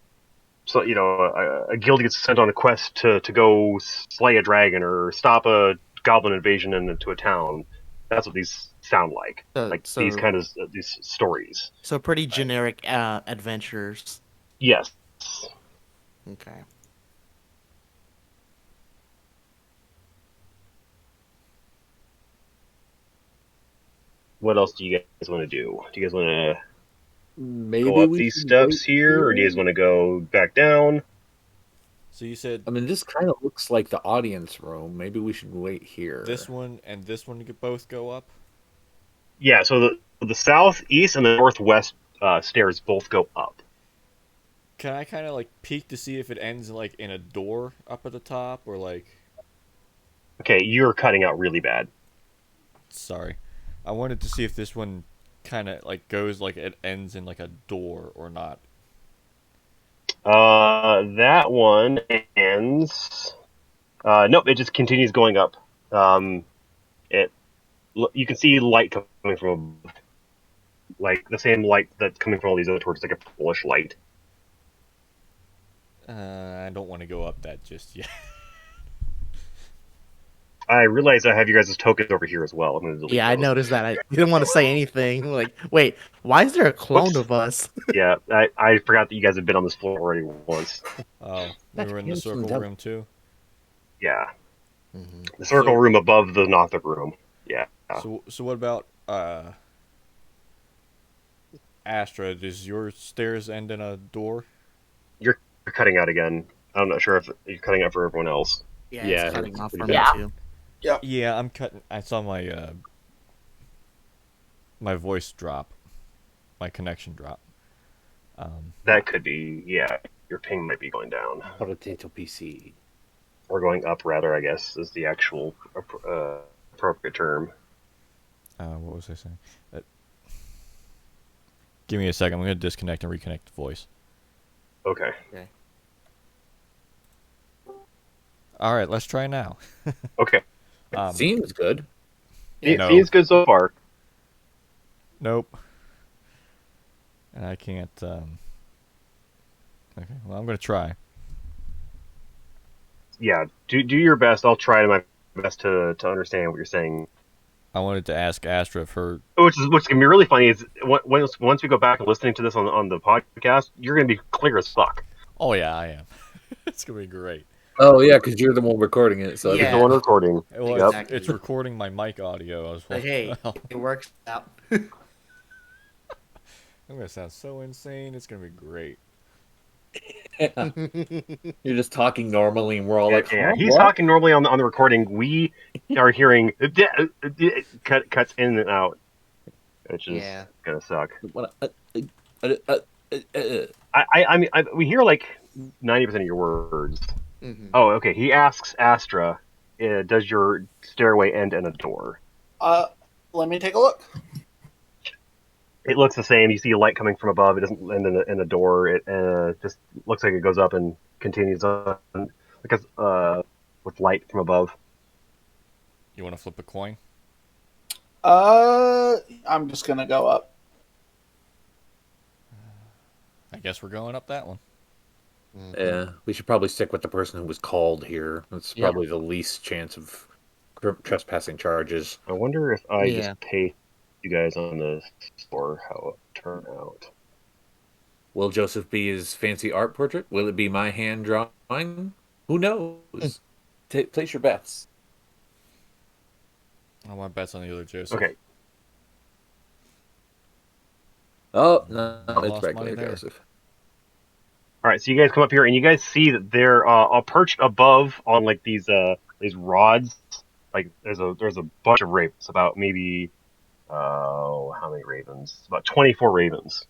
so a guild gets sent on a quest to go slay a dragon or stop a goblin invasion into a town. That's what these sound like. So, Like these so, kind of these stories. so pretty generic adventures. Yes. Okay. What else do you guys want to do? Do you guys want to Maybe go up we these should steps wait here, or do you guys want to go back down? So you said I mean, this kind of looks like the audience room. Maybe we should wait here. this one and this one could both go up? Yeah. So the southeast and the northwest stairs both go up. Can I kind of like peek to see if it ends like in a door up at the top or like? Okay, you're cutting out really bad. Sorry, I wanted to see if this one kind of like goes like it ends in like a door or not. That one ends. Nope, it just continues going up. It you can see light coming from above, like the same light that's coming from all these other torches, like a purplish light. I don't want to go up that just yet. I realize I have you guys' tokens over here as well. I'm going to delete Yeah, I those. noticed that. I didn't want to say anything. Like, wait, why is there a clone Whoops. of us? Yeah, I forgot that you guys have been on this floor already once. Oh, we That were in the handsome circle devil. room too. Yeah, Mm-hmm. the circle So- room above the Nothic room. Yeah. So what about Astra? Does your stairs end in a door? You're cutting out again. I'm not sure if you're cutting out for everyone else. Yeah, Yeah, it's cutting it's off pretty for me bad. too. Yeah, I'm cutting. I saw my voice drop, my connection drop. That could be, yeah, your ping might be going down. Potato PC. Or going up, rather, I guess, is the actual appropriate term. What was I saying? Give me a second. I'm gonna disconnect and reconnect the voice. Okay. All right, let's try now. Okay. Seems good. No. Seems good so far. Nope. And I can't. Okay, well, I'm gonna try. Yeah, do your best. I'll try my best to understand what you're saying. I wanted to ask Astra if her. What's gonna be really funny is once we go back and listening to this on the podcast, you're gonna be clear as fuck. Oh yeah, I am. It's gonna be great. Oh yeah, because you're the one recording it. So Yeah. It's the one recording. Well, Yep. it's, it's recording my mic audio as well. Like, hey, it works out. I'm gonna sound so insane. It's gonna be great. you're just talking normally, and we're all like, Yeah, huh, he's what? talking normally on the recording. We are hearing cuts in and out, which is Yeah. gonna suck. What- uh, We hear like 90% of your words. Mm-hmm. Oh, okay. He asks Astra, "Does your stairway end in a door?" Let me take a look. It looks the same. You see a light coming from above. It doesn't end in a door. It just looks like it goes up and continues on, because with light from above. You want to flip a coin? I'm just gonna go up. I guess we're going up that one. Yeah, we should probably stick with the person who was called here. That's Yeah. probably the least chance of trespassing charges. I wonder if I Yeah. just pay you guys on the store how it turned out. Will Joseph be his fancy art portrait? Will it be my hand drawing? Who knows? Place your bets. I want bets on the other Joseph. Okay. Oh no, I it's lost regular money there. Joseph. All right, so you guys come up here and you guys see that they're perched above on like these rods. Like there's a bunch of ravens, about maybe how many ravens? About 24 ravens.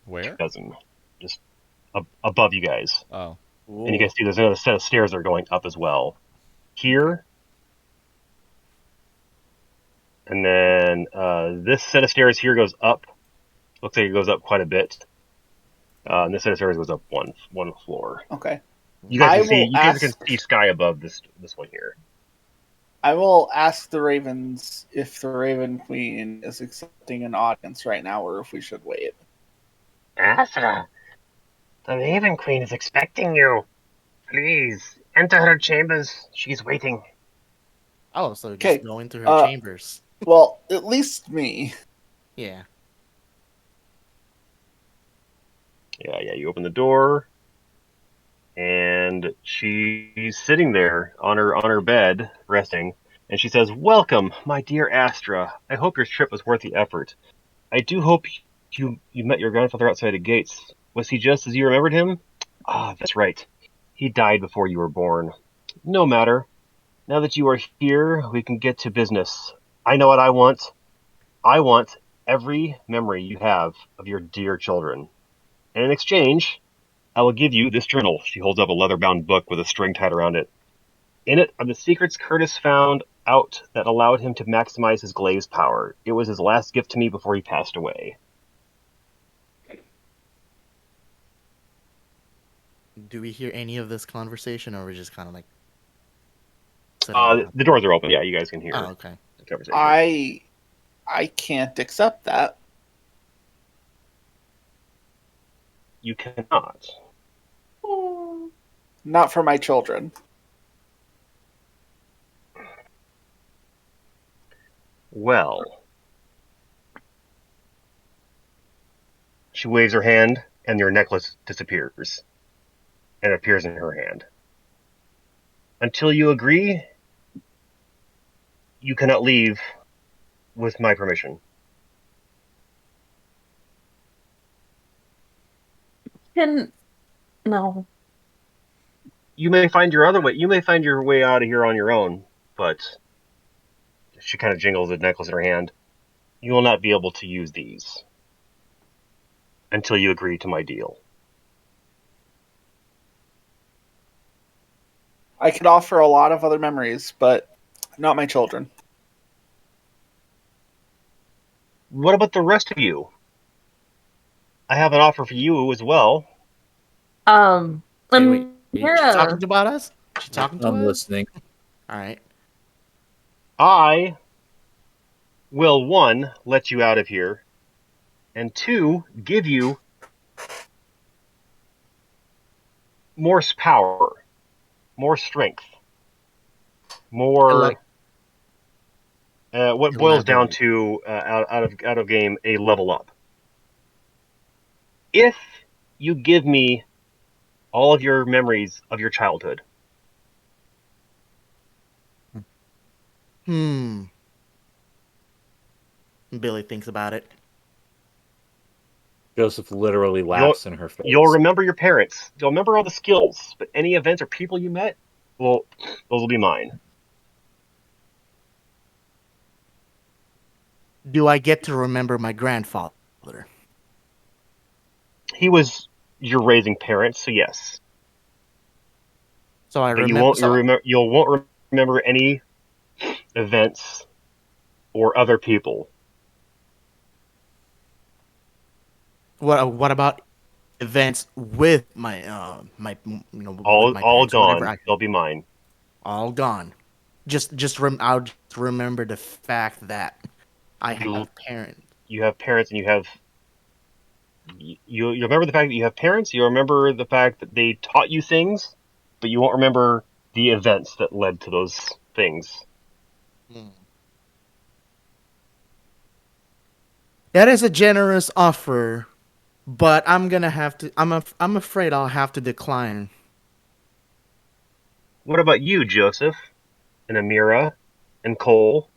Where? dozen, just above you guys. Oh. And you guys see there's another set of stairs that are going up as well. Here, and then this set of stairs here goes up. Looks like it goes up quite a bit. And this set of stairs goes up one floor. Okay. You guys I can see will ask- sky above this one here. I will ask the ravens if the Raven Queen is accepting an audience right now, or if we should wait. Astra, the Raven Queen is expecting you. Please enter her chambers. She's waiting. Oh, so just Okay, go into her chambers. Well, at least me. Yeah. Yeah. You open the door, and she's sitting there on her bed, resting, and she says, "Welcome, my dear Astra. I hope your trip was worth the effort. I do hope you met your grandfather outside the gates. Was he just as you remembered him? Ah, that's right. He died before you were born. No matter. Now that you are here, we can get to business. I know what I want. I want every memory you have of your dear children. And in exchange, I will give you this journal." She holds up a leather-bound book with a string tied around it. "In it are the secrets Curtis found out that allowed him to maximize his glaive's power. It was his last gift to me before he passed away." Do we hear any of this conversation, or are we just kind of like... The doors are open. Yeah, you guys can hear Oh, okay. the conversation. I can't accept that. You cannot. Not for my children. Well. She waves her hand, and your necklace disappears and appears in her hand. "Until you agree, you cannot leave with my permission." No. You may find your other way. You may find your way out of here on your own, but she kind of jingles the necklace in her hand. You will not be able to use these until you agree to my deal. I could offer a lot of other memories, but not my children. What about the rest of you? I have an offer for you as well. Wait. She Yeah. talking about us? She talking to us? I'm listening. All right. I will, 1, let you out of here, and 2, give you more power, more strength, more. What boils down to out of game a level up. If you give me all of your memories of your childhood. Billy thinks about it. Joseph literally laughs in her face. You'll remember your parents. You'll remember all the skills, but any events or people you met, well, those will be mine. Do I get to remember my grandfather? He was your raising parent, so yes. So I But remember. you won't remember any events or other people. What about events with my All with my all parents, whatever gone. They'll be mine. all gone. I'll just remember the fact that I have parents. You have parents, and you have. You remember the fact that you have parents. You remember the fact that they taught you things, but you won't remember the events that led to those things. That is a generous offer, but I'm gonna have to. I'm afraid I'll have to decline. What about you, Joseph, and Amira, and Coll?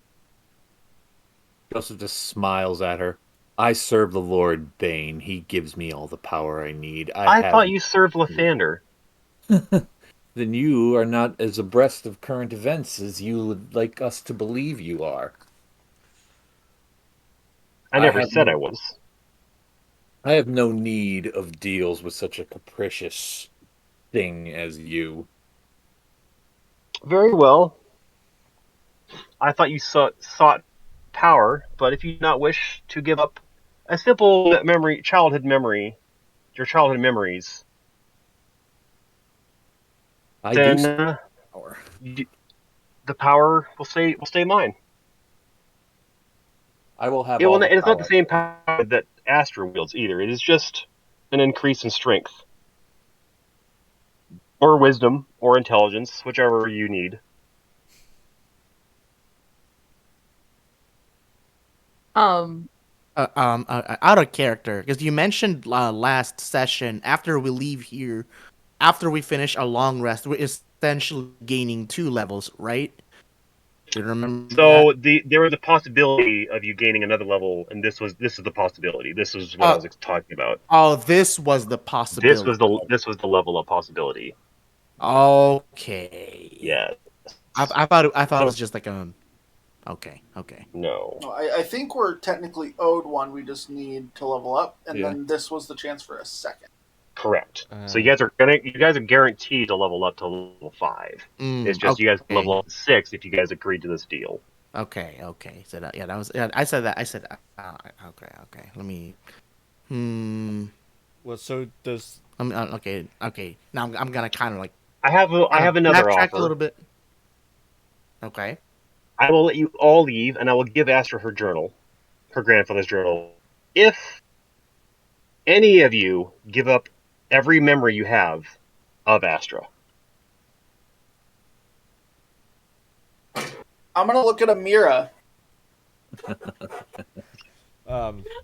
Joseph just smiles at her. I serve the Lord Bane. He gives me all the power I need. I thought you served Lathander. Then you are not as abreast of current events as you would like us to believe you are. I never have said no- I was. I have no need of deals with such a capricious thing as you. Very well. I thought you sought power, but if you do not wish to give up a simple memory, your childhood memories, I do then power. the power will stay mine. I will have It will. all the It's not the power. same power that Astra wields either. It is just an increase in strength, or wisdom, or intelligence, whichever you need. Um, Out of character, because you mentioned last session, after we leave here, after we finish a long rest, we're essentially gaining 2 levels, right? Do you remember that? So there was a possibility of you gaining another level, and this is the possibility. This is what I Uh, was talking about. oh, this was the possibility. This was the level of possibility. Okay. Yeah. I thought it was just like okay. No. No, I think we're technically owed one. We just need to level up, and Yeah. then this was the chance for a second. Correct. So you guys are guaranteed to level up to level 5. It's just you guys can level up to 6 if you guys agreed to this deal. Okay. So that was I said that. I said okay. Let me. Well, so does Okay. Now I'm gonna kind of like I have another backtrack offer. a little bit. Okay. I will let you all leave, and I will give Astra her journal, her grandfather's journal. If any of you give up every memory you have of Astra. I'm gonna look at Amira.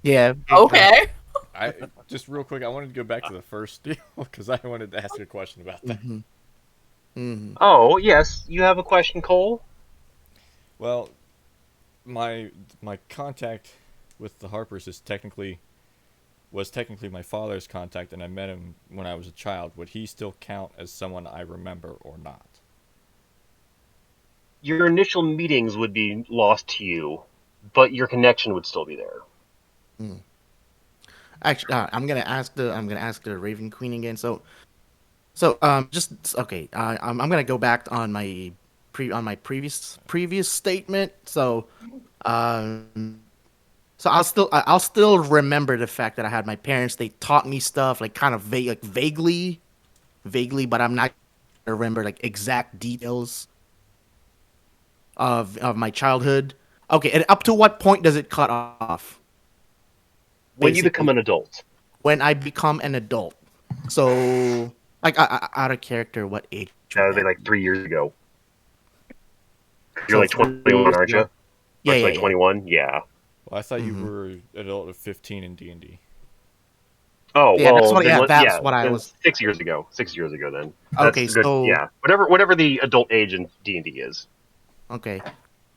Yeah. okay. I just real quick, I wanted to go back to the first deal because I wanted to ask a question about that. Oh, yes, you have a question, Coll? Well, my contact with the Harpers was technically my father's contact, and I met him when I was a child. Would he still count as someone I remember or not? Your initial meetings would be lost to you, but your connection would still be there. Actually, I'm gonna ask the Raven Queen again. Just okay. I'm gonna go back on my previous statement. I'll still remember the fact that I had my parents. They taught me stuff like kind of vaguely, but I'm not gonna remember like exact details of my childhood. Okay, and up to what point does it cut off? When you Basically, become an adult. when I become an adult. So, like, out of character, what age? That Would would be that like be? 3 years ago. You're So like 3 21, years aren't ago. you? Yeah, Aren't you yeah, like yeah. 21? Yeah. Well, I thought you Mm-hmm. were an adult of 15 in D&D. Oh, Yeah, well, then, that's what I then was. 6 years ago. 6 years ago, then. That's Okay, good. so Yeah. Whatever the adult age in D&D is. okay,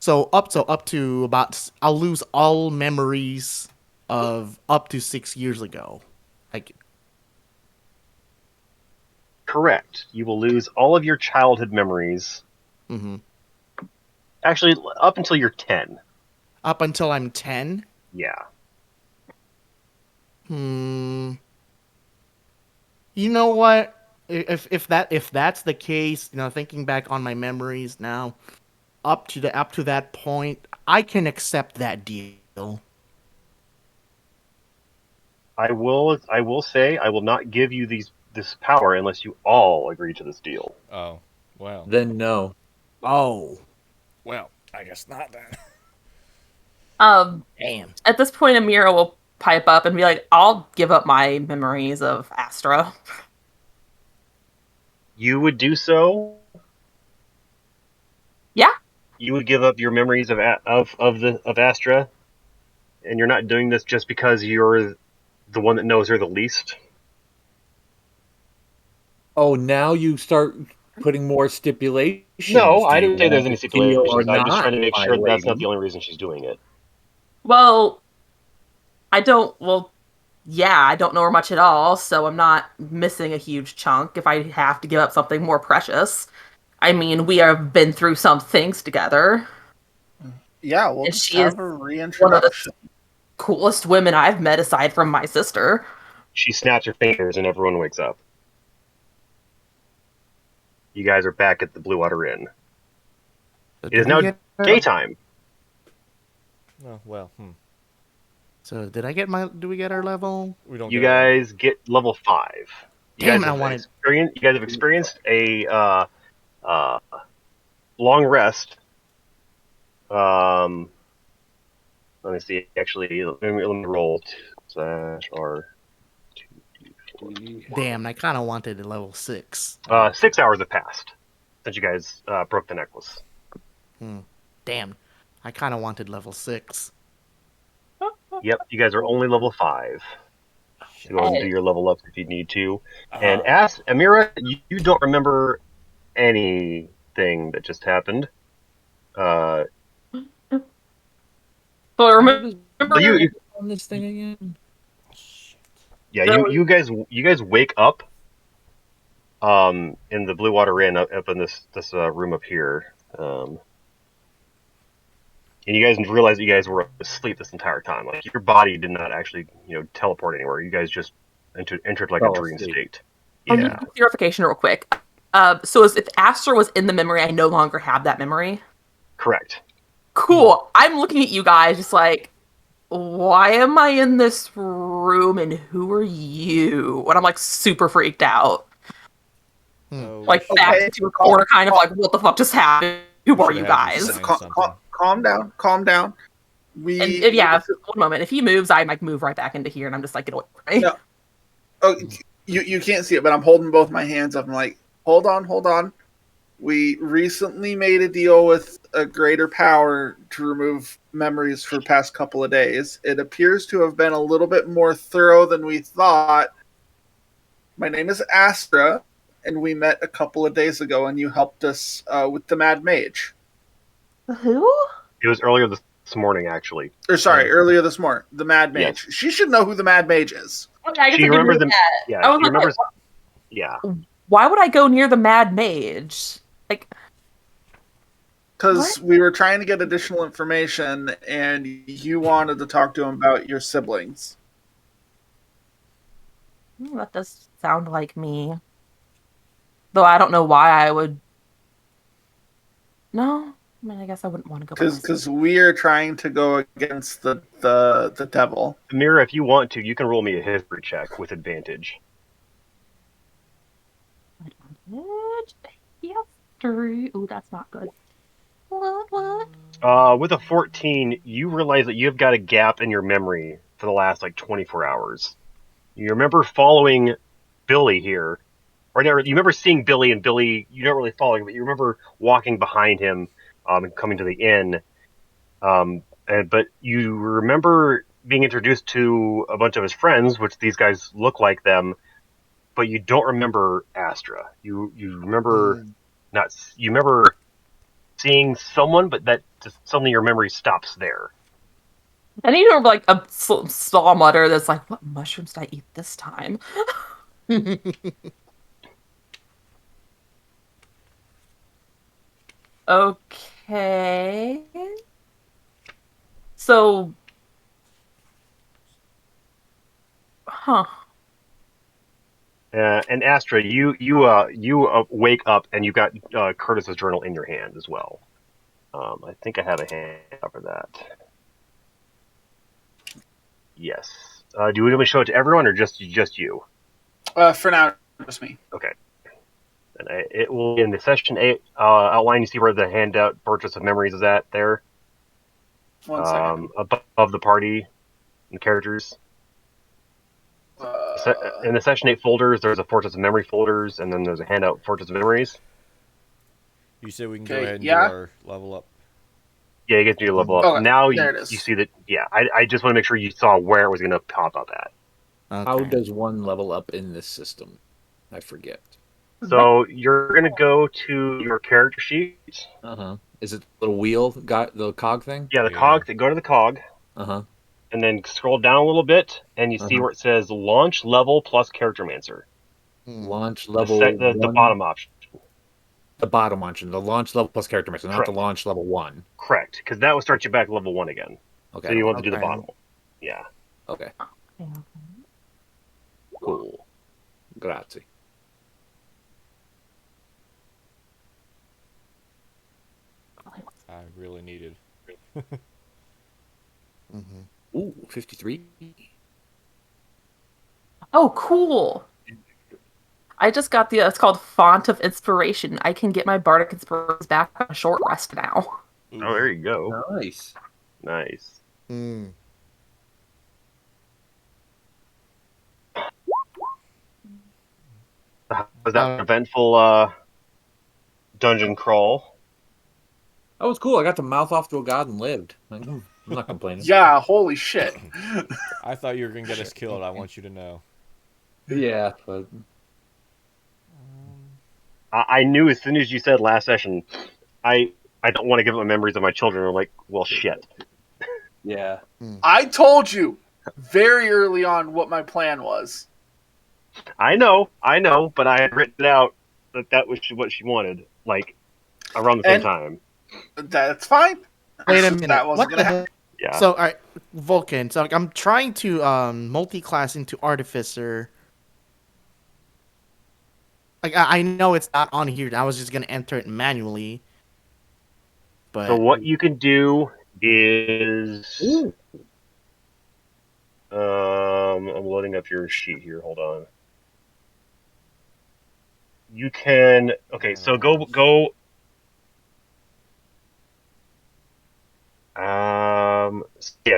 up to about I'll lose all memories of up to 6 years ago. Like, Correct. You will lose all of your childhood memories. mm-hmm. Actually, up until you're 10. Up until I'm 10. Yeah. You know what? If that's the case, thinking back on my memories now, up to that point, I can accept that deal. I will say I will not give you this power unless you all agree to this deal. Oh, well. Then no. Oh, Well, I guess not then. Um, damn. at this point, Amira will pipe up and be like, "I'll give up my memories of Astra." You would do so? Yeah. You would give up your memories of Astra, and you're not doing this just because you're the one that knows her the least? Oh, now you start putting more stipulations. No, I Do you didn't say there's want any a deal or stipulations. I'm just not, trying to make my sure that that's not lady? the only reason she's doing it. Well, I don't. Well, yeah, I don't know her much at all, so I'm not missing a huge chunk if I have to give up something more precious. I mean, we have been through some things together, Yeah, we'll and just she is have a one of the reintroduction. coolest women I've met aside from my sister. she snaps her fingers and everyone wakes up. You guys are back at the Blue Water Inn. So It is now daytime. Oh, well, So did I get my? Do we get our level? we don't. You get it. guys get level 5. You Damn guys it! I have wanted. You guys have experienced a long rest. Let me see. Actually, let me roll /R. Damn, I kind of wanted a level 6. 6 hours have passed since you guys broke the necklace. Damn, I kind of wanted level 6. Yep, you guys are only level 5. So go ahead and do your level up if you need to. And ask Amira, you don't remember anything that just happened. But remember, You on this thing again? yeah, you guys wake up in the Blue Water Inn up in this room up here. And you guys realize that you guys were asleep this entire time. Like your body did not actually, teleport anywhere. You guys just entered like a dream state. Yeah. Clarification real quick. So if Astra was in the memory, I no longer have that memory. Correct. Cool. I'm looking at you guys just like, why am I in this room and who are you? And I'm like super freaked out. Like back to a corner, kind of like, what the fuck just happened? Who are you guys? Calm down. One moment. If he moves, I like move right back into here, and I'm just like, get away from me. No. Oh, you can't see it, but I'm holding both my hands up. I'm like, hold on. We recently made a deal with a greater power to remove memories for the past couple of days. It appears to have been a little bit more thorough than we thought. My name is Astra, and we met a couple of days ago, and you helped us with the Mad Mage. Who? It was earlier this morning, actually. Or sorry, earlier this morning. The Mad Mage. Yes. She should know who the Mad Mage is. Okay, I guess She I didn't remembers know the. that. Yeah, I was she like, remembers. wait, Yeah. why would I go near the Mad Mage? Like, because we were trying to get additional information, and you wanted to talk to him about your siblings. That does sound like me. Though I don't know why I would. No, I mean, I guess I wouldn't want to go. Because we are trying to go against the devil. Amira, if you want to, you can roll me a history check with advantage. History. Ooh, that's not good. What? With a 14, you realize that you've got a gap in your memory for the last 24 hours. You remember following Billy here, or you remember seeing Billy, and Billy, you're not really following, but you remember walking behind him and coming to the inn. But you remember being introduced to a bunch of his friends, which these guys look like them, but you don't remember Astra. You remember you remember seeing someone, but that just suddenly your memory stops there. I need to remember like a small mutter that's like, what mushrooms did I eat this time? Okay. So, And Astra, you wake up and you got Curtis's journal in your hand as well. I think I have a hand for that. Yes. Do you want me to show it to everyone or just you? For now, just me. Okay. And it will be in the session 8 outline. You see where the handout Fortress of Memories is at there? 1 second. Above the party and characters. In the session 8 folders, there's a Fortress of Memory folders, and then there's a handout Fortress of Memories. You said we can go ahead and do our level up. Yeah, you get to do level up. Okay, now there you it is. see that. Yeah, I just want to make sure you saw where it was going to pop up at. Okay. How does one level up in this system? I forget. So you're going to go to your character sheet. Is it the little wheel, the cog thing? Yeah, the cog. Go to the cog. And then scroll down a little bit, and you see where it says Launch Level plus Charactermancer. Launch level. The bottom option. The bottom option, the launch level plus Charactermancer, not Correct. the launch level 1. Correct, because that will start you back level 1 again. Okay. So you want to do the bottom one. Yeah. Okay. Cool. Grazie. I really needed. Ooh, 53. Oh, cool. I just got it's called Font of Inspiration. I can get my Bardic Inspirations back on a short rest now. Oh, there you go. Nice. Nice. Mm. Was that eventful dungeon crawl? That was cool. I got to mouth off to a god and lived. I'm not complaining. Yeah, holy shit. I thought you were gonna get us killed. I want you to know. Yeah, but I knew as soon as you said last session, I don't want to give up my memories of my children. I'm like, well, shit. yeah. I told you very early on what my plan was. I know, but I had written it out that was what she wanted, like around the same And- time. That's fine. Wait a minute. That wasn't What gonna the happen. Yeah. So, all right, Vulcan. So, I'm trying to multi-class into Artificer. Like, I know it's not on here. I was just gonna enter it manually. But So what you can do is, I'm loading up your sheet here. Hold on. You can So go.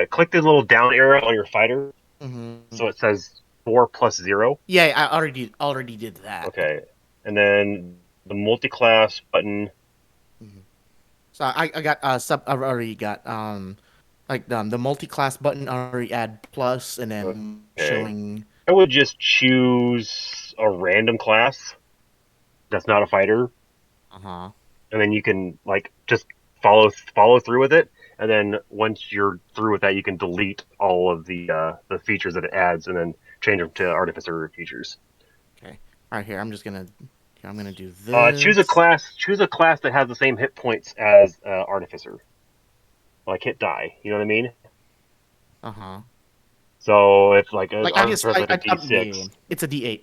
Click the little down arrow on your fighter, so it says 4 + 0. Yeah, I already did that. Okay, and then the multi-class button. So I got I already got the multi-class button already add plus and then showing. I would just choose a random class that's not a fighter. And then you can just follow through with it. And then once you're through with that, you can delete all of the features that it adds, and then change them to artificer features. Okay. All right, here I'm gonna do this. Choose a class that has the same hit points as artificer. Like hit die. You know what I mean? So it's like a D6. It's a D8.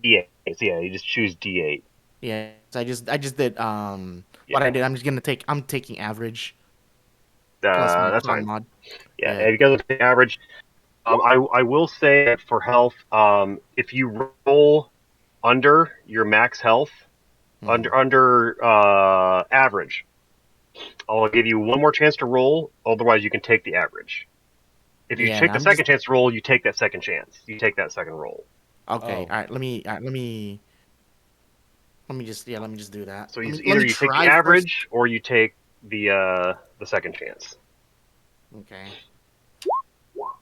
D8. So yeah, you just choose D8. Yeah. So I just did what I did. I'm taking average. That's fine. Mod. Yeah, if you guys look at the average, I will say that for health, if you roll under your max health, under average, I'll give you one more chance to roll. Otherwise, you can take the average. If you take the second chance to roll, you take that second chance. You take that second roll. Okay. All right. Let me just do that. So either you take the average or you take the second chance. Okay. All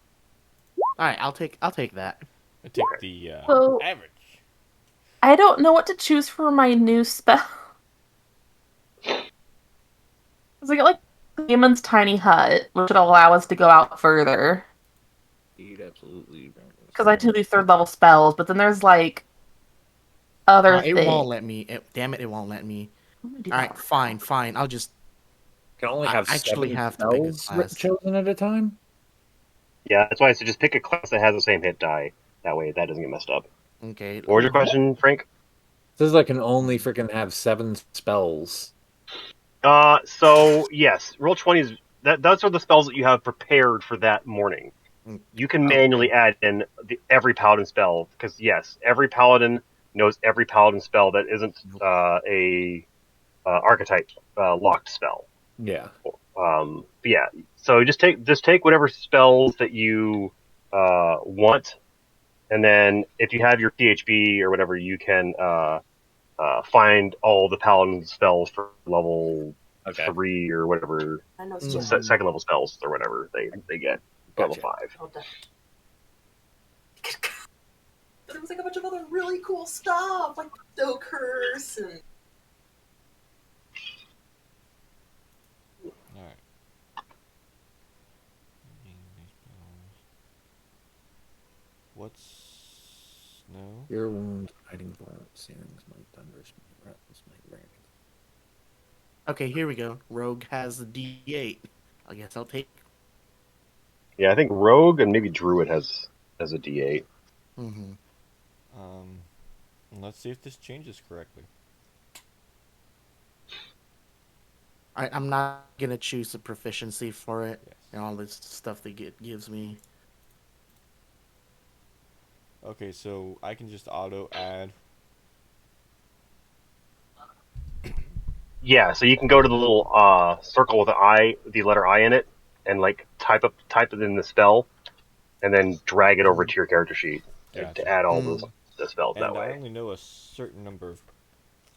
right, I'll take that. I take the average. I don't know what to choose for my new spell. Because I get Demon's Tiny Hut, which would allow us to go out further. Absolutely. Because I do 3rd level spells, but then there's other things. It won't let me. Damn it! It won't let me. All right, fine. I'll just. Can only have actually 7 have to pick a spells class. chosen at a time. Yeah, that's why I said just pick a class that has the same hit die. That way, that doesn't get messed up. Okay. What was your question, Frank? It says I can only freaking have 7 spells. So yes, Roll20 those are the spells that you have prepared for that morning. You can manually add in every paladin spell, because yes, every paladin knows every paladin spell that isn't a archetype locked spell. Yeah. Yeah. So just take whatever spells that you want, and then if you have your PHB or whatever, you can find all the paladin spells for level 3 or whatever, second level spells or whatever they get. Level 5. But there was a bunch of other really cool stuff, like Stow Curse and. Alright. What's no? Your wound, hiding blood, searings, my thunders, my rattles, my rain. Okay, here we go. Rogue has the D8. I guess I'll take. Yeah, I think Rogue and maybe Druid has a D8. Um, let's see if this changes correctly. I'm not gonna choose the proficiency for it Yes. and all this stuff that gives me. Okay, so I can just auto add. Yeah, so you can go to the little circle with the letter I in it, and like type it in the spell, and then drag it over to your character sheet to Gotcha. add all Mm. the spells that And I way. only know a certain number of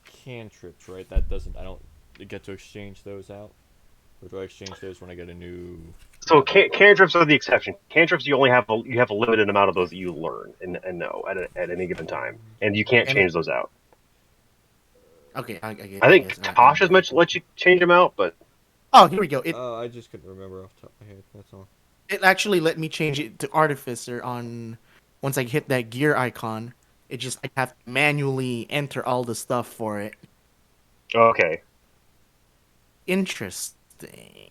cantrips, right? That doesn't. I don't get to exchange those out, or do I exchange those when I get a new? So cantrips are the exception. Cantrips you only have a limited amount of those that you learn and know at any given time, and you can't And change those out. okay, I I think guess Tasha's much let you change them out, but Oh, here we go. I just couldn't remember off the top of my head. That's all. It actually let me change it to Artificer on once I hit that gear icon. It just I have to manually enter all the stuff for it. okay. Interesting.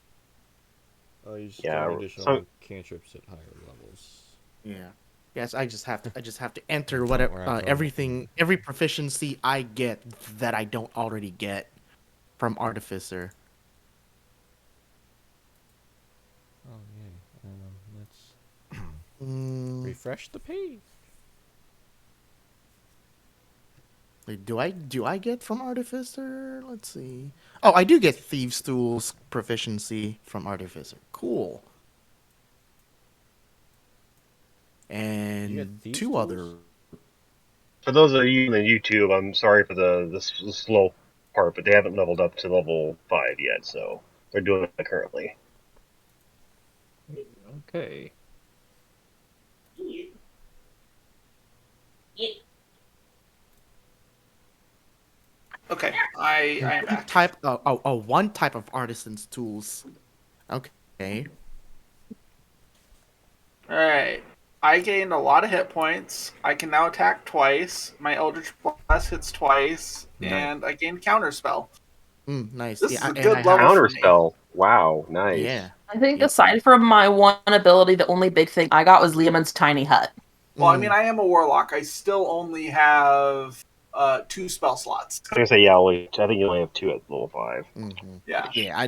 You just Yeah, learn additional so cantrips at higher levels. Yeah. Yes, I just have to enter Don't whatever worry, I everything every proficiency I get that I don't already get from Artificer. Oh yeah. Let's Mm, refresh the page. wait, do I get from Artificer? Let's see. Oh, I do get Thieves' Tools proficiency from Artificer. Cool. You get And thieves two tools? other. for those of you in the YouTube, I'm sorry for the slow part, but they haven't leveled up to level 5 yet, so they're doing it currently. Okay. Okay, I am back. One type of artisan's tools. Okay. All right. I gained a lot of hit points. I can now attack twice. My Eldritch Blast hits twice, and I gained Counterspell. Nice. This Yeah, is a and I good have level for me. Counterspell. Wow, nice. yeah. I think Yep. aside from my one ability, the only big thing I got was Liamon's tiny hut. Well, I mean, I am a warlock. I still only have 2 spell slots. I was gonna say yeah, I think you only have 2 at level 5. Yeah. Yeah,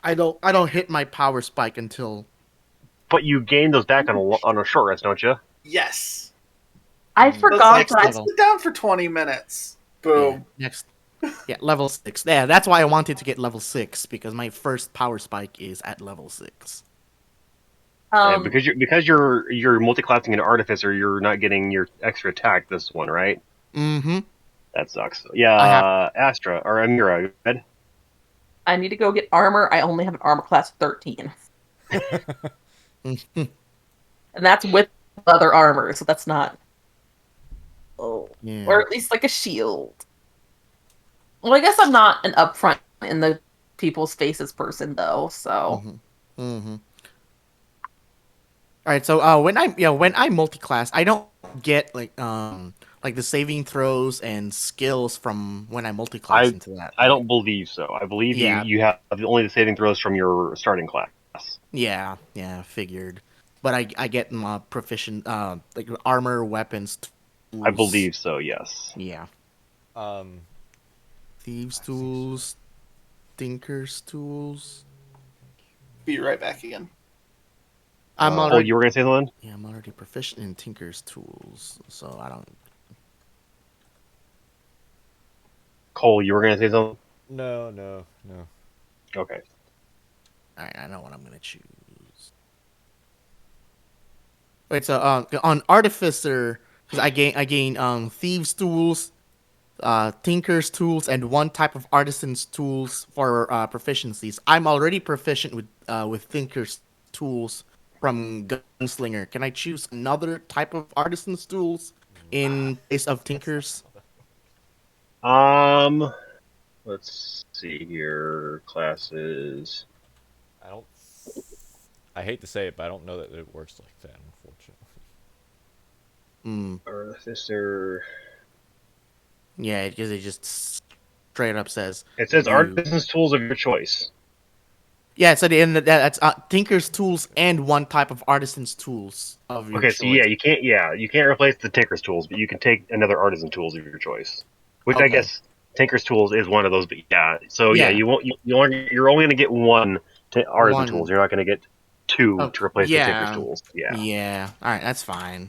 I don't hit my power spike until But you gain those back on a short rest, don't you? Yes. I So it's forgot like, that. let's sit down for 20 minutes. Boom. next. Yeah, level 6. Yeah, that's why I wanted to get level 6 because my first power spike is at level 6. Yeah, because you're multi-classing an artificer, you're not getting your extra attack this one, right? Mm-hmm. That sucks. Yeah, I have Astra or Amira, go ahead. I need to go get armor. I only have an armor class 13. Mhm. And that's with other armor, so that's not. Oh. Yeah. Or at least like a shield. Well, I guess I'm not an upfront in the people's faces person, though, so. All right, so when I multi-class, I don't get like the saving throws and skills from when I multi-class into that. I Right? don't believe so. I believe Yeah. you have only the saving throws from your starting class. Yeah, figured. But I get my proficient like armor, weapons, I tools. believe so. Yes. Yeah. Um, Thieves' tools, Tinker's tools. Be right back again. I'm Oh, already you were gonna say something? Yeah, I'm already proficient in Tinker's tools, so I don't. Cole, you were gonna say something? no. Okay. All right, I know what I'm gonna choose. Wait, so on Artificer, because I gain Thieves' tools, Tinker's tools, and one type of Artisan's tools for proficiencies. I'm already proficient with Tinker's tools from Gunslinger. Can I choose another type of Artisan's tools in place of Tinker's? Let's see here. Classes. I don't. I hate to say it, but I don't know that it works like that, unfortunately. Artificer. Yeah, because it just straight up says It says you. artisan's tools of your choice. Yeah, so that's Tinker's tools and one type of artisan's tools of your Okay, so choice. you can't replace the Tinker's tools, but you can take another artisan tools of your choice. Which I Okay. guess Tinker's tools is one of those, but yeah. So Yeah. you won't you're only going to get one artisan One. tools. You're not going to get two Oh, to replace the Tinker's yeah. tools. Yeah. Yeah. All right, that's fine.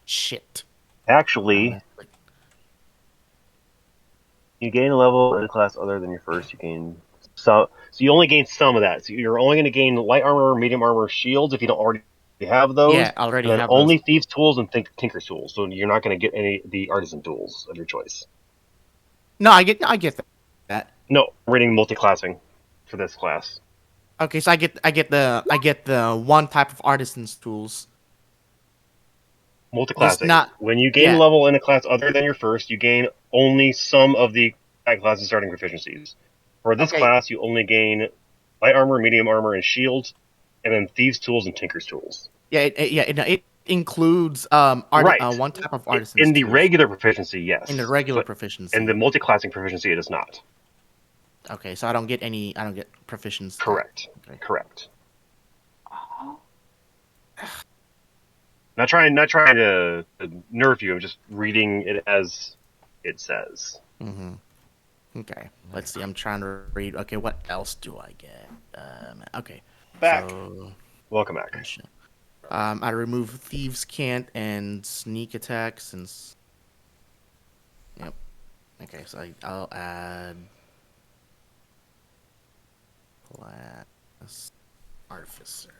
Shit. Actually, you gain a level in a class other than your first. You gain so you only gain some of that. So you're only going to gain light armor, medium armor, shields if you don't already have those. Yeah, I already and then have only those. thieves tools and Tinker's tools. So you're not going to get any of the artisan tools of your choice. No, I get that. No, reading multi-classing for this class. Okay, so I get the one type of artisan's tools. Multi-classing. not- When you gain yeah. level in a class other than your first, you gain only some of the class's starting proficiencies. For this Okay. class, you only gain light armor, medium armor, and shields, and then thieves' tools and tinker's tools. Yeah, it includes Right. one type of artisan's In the tools. regular proficiency, yes. In the regular But proficiency. in the multi-classing proficiency, it is not. Okay, so I don't get proficiency. Correct. Okay. Correct. Not trying to nerf you. I'm just reading it as it says. Mm-hmm. Okay, let's see. I'm trying to read. Okay, what else do I get? Okay. Back. So, Welcome back. I remove Thieves' Cant and Sneak Attack since... Yep. Okay, so I'll add... Class... Artificer.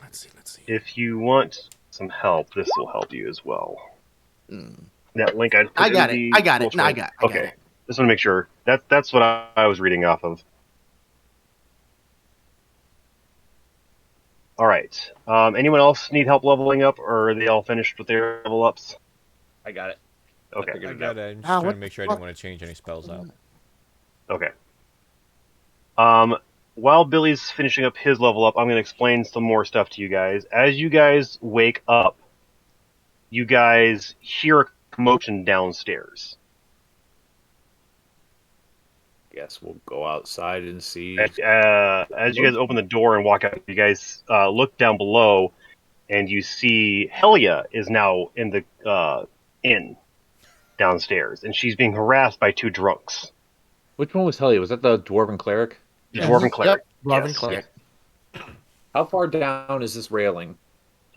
Let's see. If you want some help, this will help you as well. Mm. That link I put I got in it. the I got it. full No, I screen. got it. Okay. Just want to make sure. That's what I was reading off of. All right. Anyone else need help leveling up, or are they all finished with their level ups? I got it. Okay. I got it. I'm just Ah, trying what to make the sure I fuck? didn't want to change any spells out. Okay. While Billy's finishing up his level up, I'm going to explain some more stuff to you guys. As you guys wake up, you guys hear a commotion downstairs. Guess we'll go outside and see. As you guys open the door and walk out, you guys look down below, and you see Helia is now in the inn downstairs, and she's being harassed by two drunks. Which one was Helly? Was that the dwarven cleric? The dwarven cleric. Yep, dwarven Yes. cleric. How far down is this railing?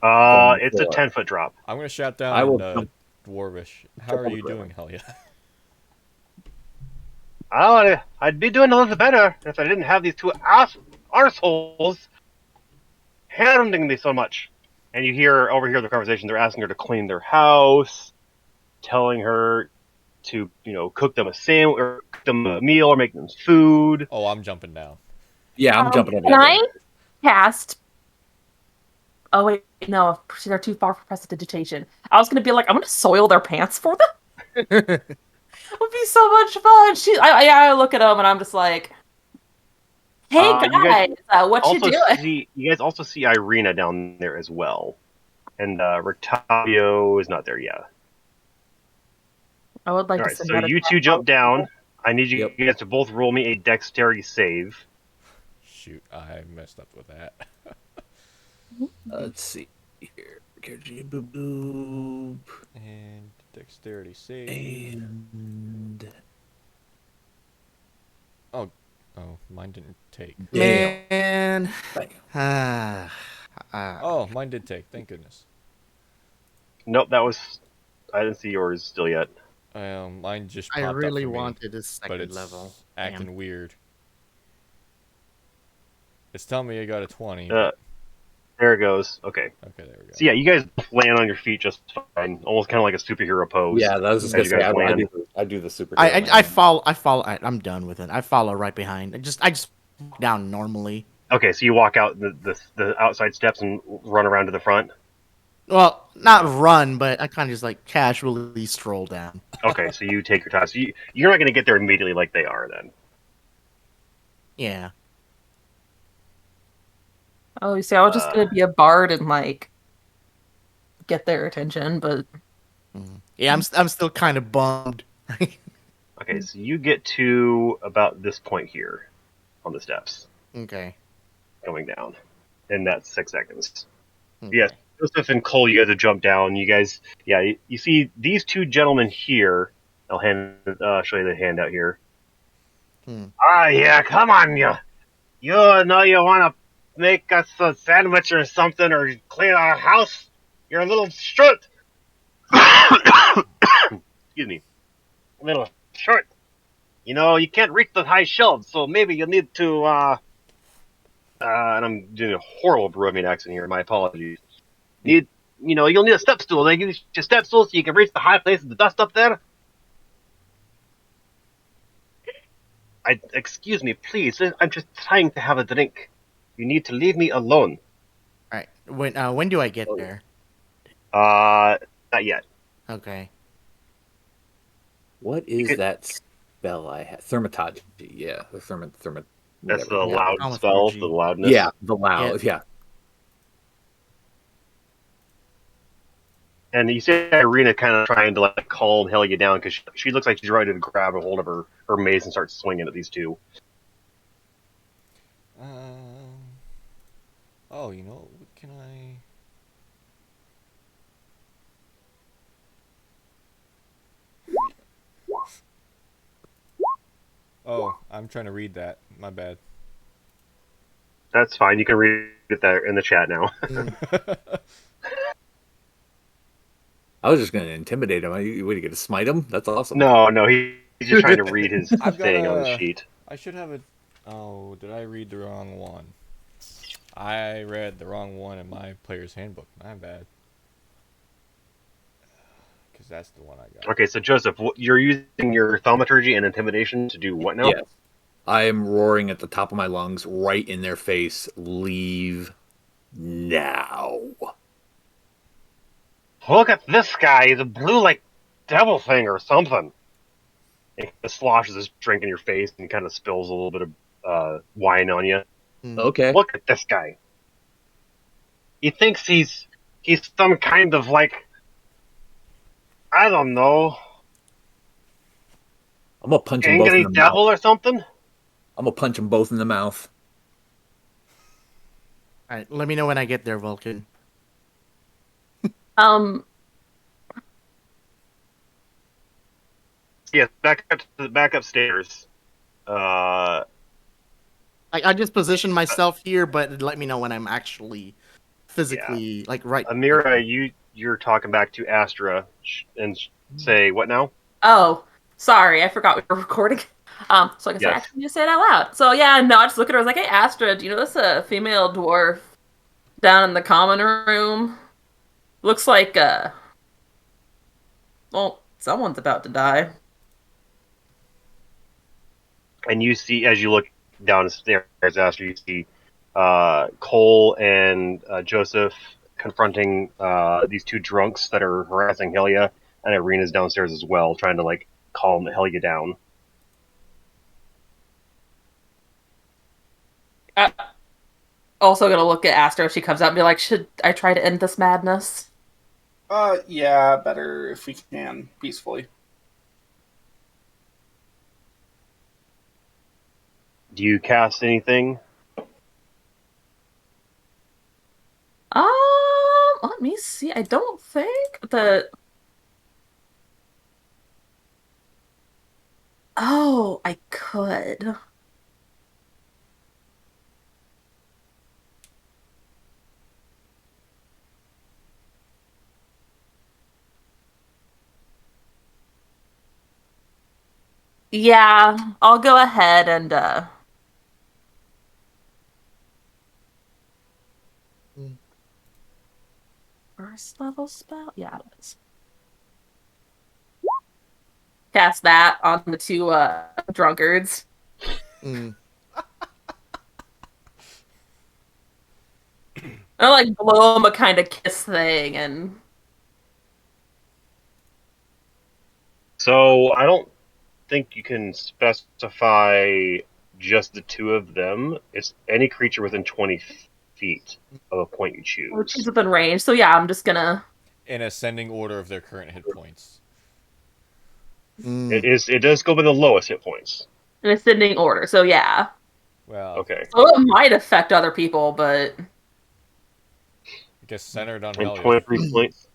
It's a 10-foot drop. I'm gonna shout down I will in jump- Dwarvish. How jump are on you the doing, Helia? Oh, I'd be doing a little better if I didn't have these two arseholes hounding me so much. And you overhear the conversation. They're asking her to clean their house, telling her to, cook them a sandwich, or cook them a meal, or make them food. Oh, I'm jumping down. Yeah, I'm jumping over Can there. I cast? Oh wait, no, they're too far for prestidigitation. I was gonna be like, I'm gonna soil their pants for them. It would be so much fun. I look at them and I'm just like, hey guys, what you doing? You guys also see Irina down there as well, and Rictavio is not there yet. I would like All to right, send so out a you two jump down. I need you Yep. guys to both roll me a dexterity save. Shoot, I messed up with that. Let's see here. Boop, boop. And dexterity save. And Oh, mine didn't take. Man. Oh, mine did take. Thank goodness. Nope, I didn't see yours still yet. Mine just I popped really up for me, wanted a but second it's level. acting Damn. weird. It's telling me I got a 20. There it goes. Okay. Okay, there we go. So yeah, you guys land on your feet just fine, almost kind of like a superhero pose. yeah, that was just as gonna you say. guys land. I do the super. I follow. I'm done with it. I follow right behind. I just walk down normally. Okay, so you walk out the outside steps and run around to the front. Well, not run, but I kind of just like casually stroll down. Okay, so you take your time. So you're not going to get there immediately like they are then. Yeah. Oh, you see, I was just gonna be a bard and like get their attention, but Yeah, I'm still kind of bummed. Okay, so you get to about this point here on the steps Okay. going down, and that's 6 seconds. Okay. Yes, Joseph and Cole, you guys have jumped down. You guys, yeah, you see these two gentlemen here. I'll show you the handout here. Yeah, come on, you know you want to make us a sandwich or something, or clean our house? You're a little short. Excuse me, a little short. You know, you can't reach the high shelves, so maybe you need to, and I'm doing a horrible Peruvian accent here, my apologies. You'll need a step stool. They give you a step stool so you can reach the high places, the dust up there. Excuse me, please, I'm just trying to have a drink. You need to leave me alone. All right. When do I get there? Not yet. Okay. What is that spell I have? Thermatology. Yeah, the thermat. That's the Whatever. loud Thaumaturgy. spell, the loudness. Yeah, the loud. Yeah. And you see Irina kind of trying to like calm Helga down because she looks like she's ready to grab a hold of her mace and start swinging at these two. Oh, you know, what can I... Oh, I'm trying to read that. My bad. That's fine. You can read it there in the chat now. I was just going to intimidate him. What are you going to smite him? That's awesome. No, he's just trying to read his I've got thing on the sheet. I should have a... Oh, did I read the wrong one? I read the wrong one in my player's handbook. My bad. Because that's the one I got. Okay, so Joseph, you're using your thaumaturgy and intimidation to do what now? Yes. I am roaring at the top of my lungs right in their face. Leave now. Look at this guy. He's a blue like devil thing or something. He sloshes his drink in your face and kind of spills a little bit of wine on you. Okay. Look at this guy. He thinks he's some kind of like, I don't know, I'm going to punch him both in angry the devil mouth. or something. I'm going to punch them both in the mouth. All right. Let me know when I get there, Vulcan. Yeah, back upstairs. I just position myself here, but let me know when I'm actually physically right. Amira, you're talking back to Astra and say what now? Oh, sorry, I forgot we were recording. So I guess I Yes. actually just say it out loud. So yeah, no, I just look at her. I was like, "Hey, Astra, do you notice a female dwarf down in the common room? Looks like well, someone's about to die." And you see, as you look downstairs, Astra, you see Coll and Joseph confronting these two drunks that are harassing Helia, and Irina's downstairs as well, trying to like calm Helia down. Also gonna look at Astra if she comes out and be like, "Should I try to end this madness?" Yeah, better if we can, peacefully. Do you cast anything? Let me see. I don't think that. Oh, I could. Yeah, I'll go ahead and first level spell? Yeah, it is. Cast that on the two drunkards. I like blow them a kind of kiss thing, and So I don't think you can specify just the two of them. It's any creature within 20 feet of a point you choose. choose within range. So yeah, I'm just gonna in ascending order of their current hit points. Mm. It does go by the lowest hit points. In ascending order. So yeah. Well, Okay. So it might affect other people, but I guess centered on And Helio. 23 points.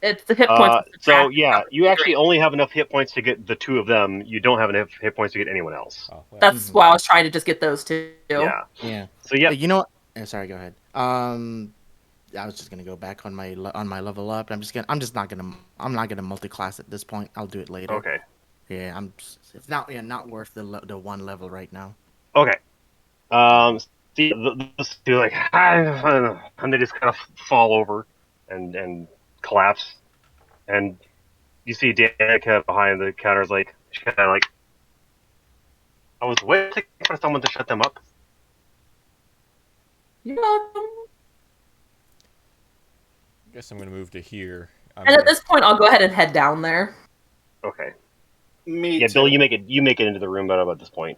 it's the hit points. So yeah, you actually only have enough hit points to get the two of them. You don't have enough hit points to get anyone else. Oh, well. That's why I was trying to just get those two. Yeah. Yeah. So yeah, You know what? Sorry, go ahead. I was just gonna go back on my level up. I'm just not gonna multi-class at this point. I'll do it later. okay. Yeah, it's not worth the one level right now. Okay. See, those two like, and they just kind of fall over and collapse, and you see Danica behind the counter is like, she kind of like, I was waiting for someone to shut them up. You're welcome. I guess I'm gonna move to here. And at this point, I'll go ahead and head down there. Okay. Me Yeah, too. Bill, you make it into the room about this point.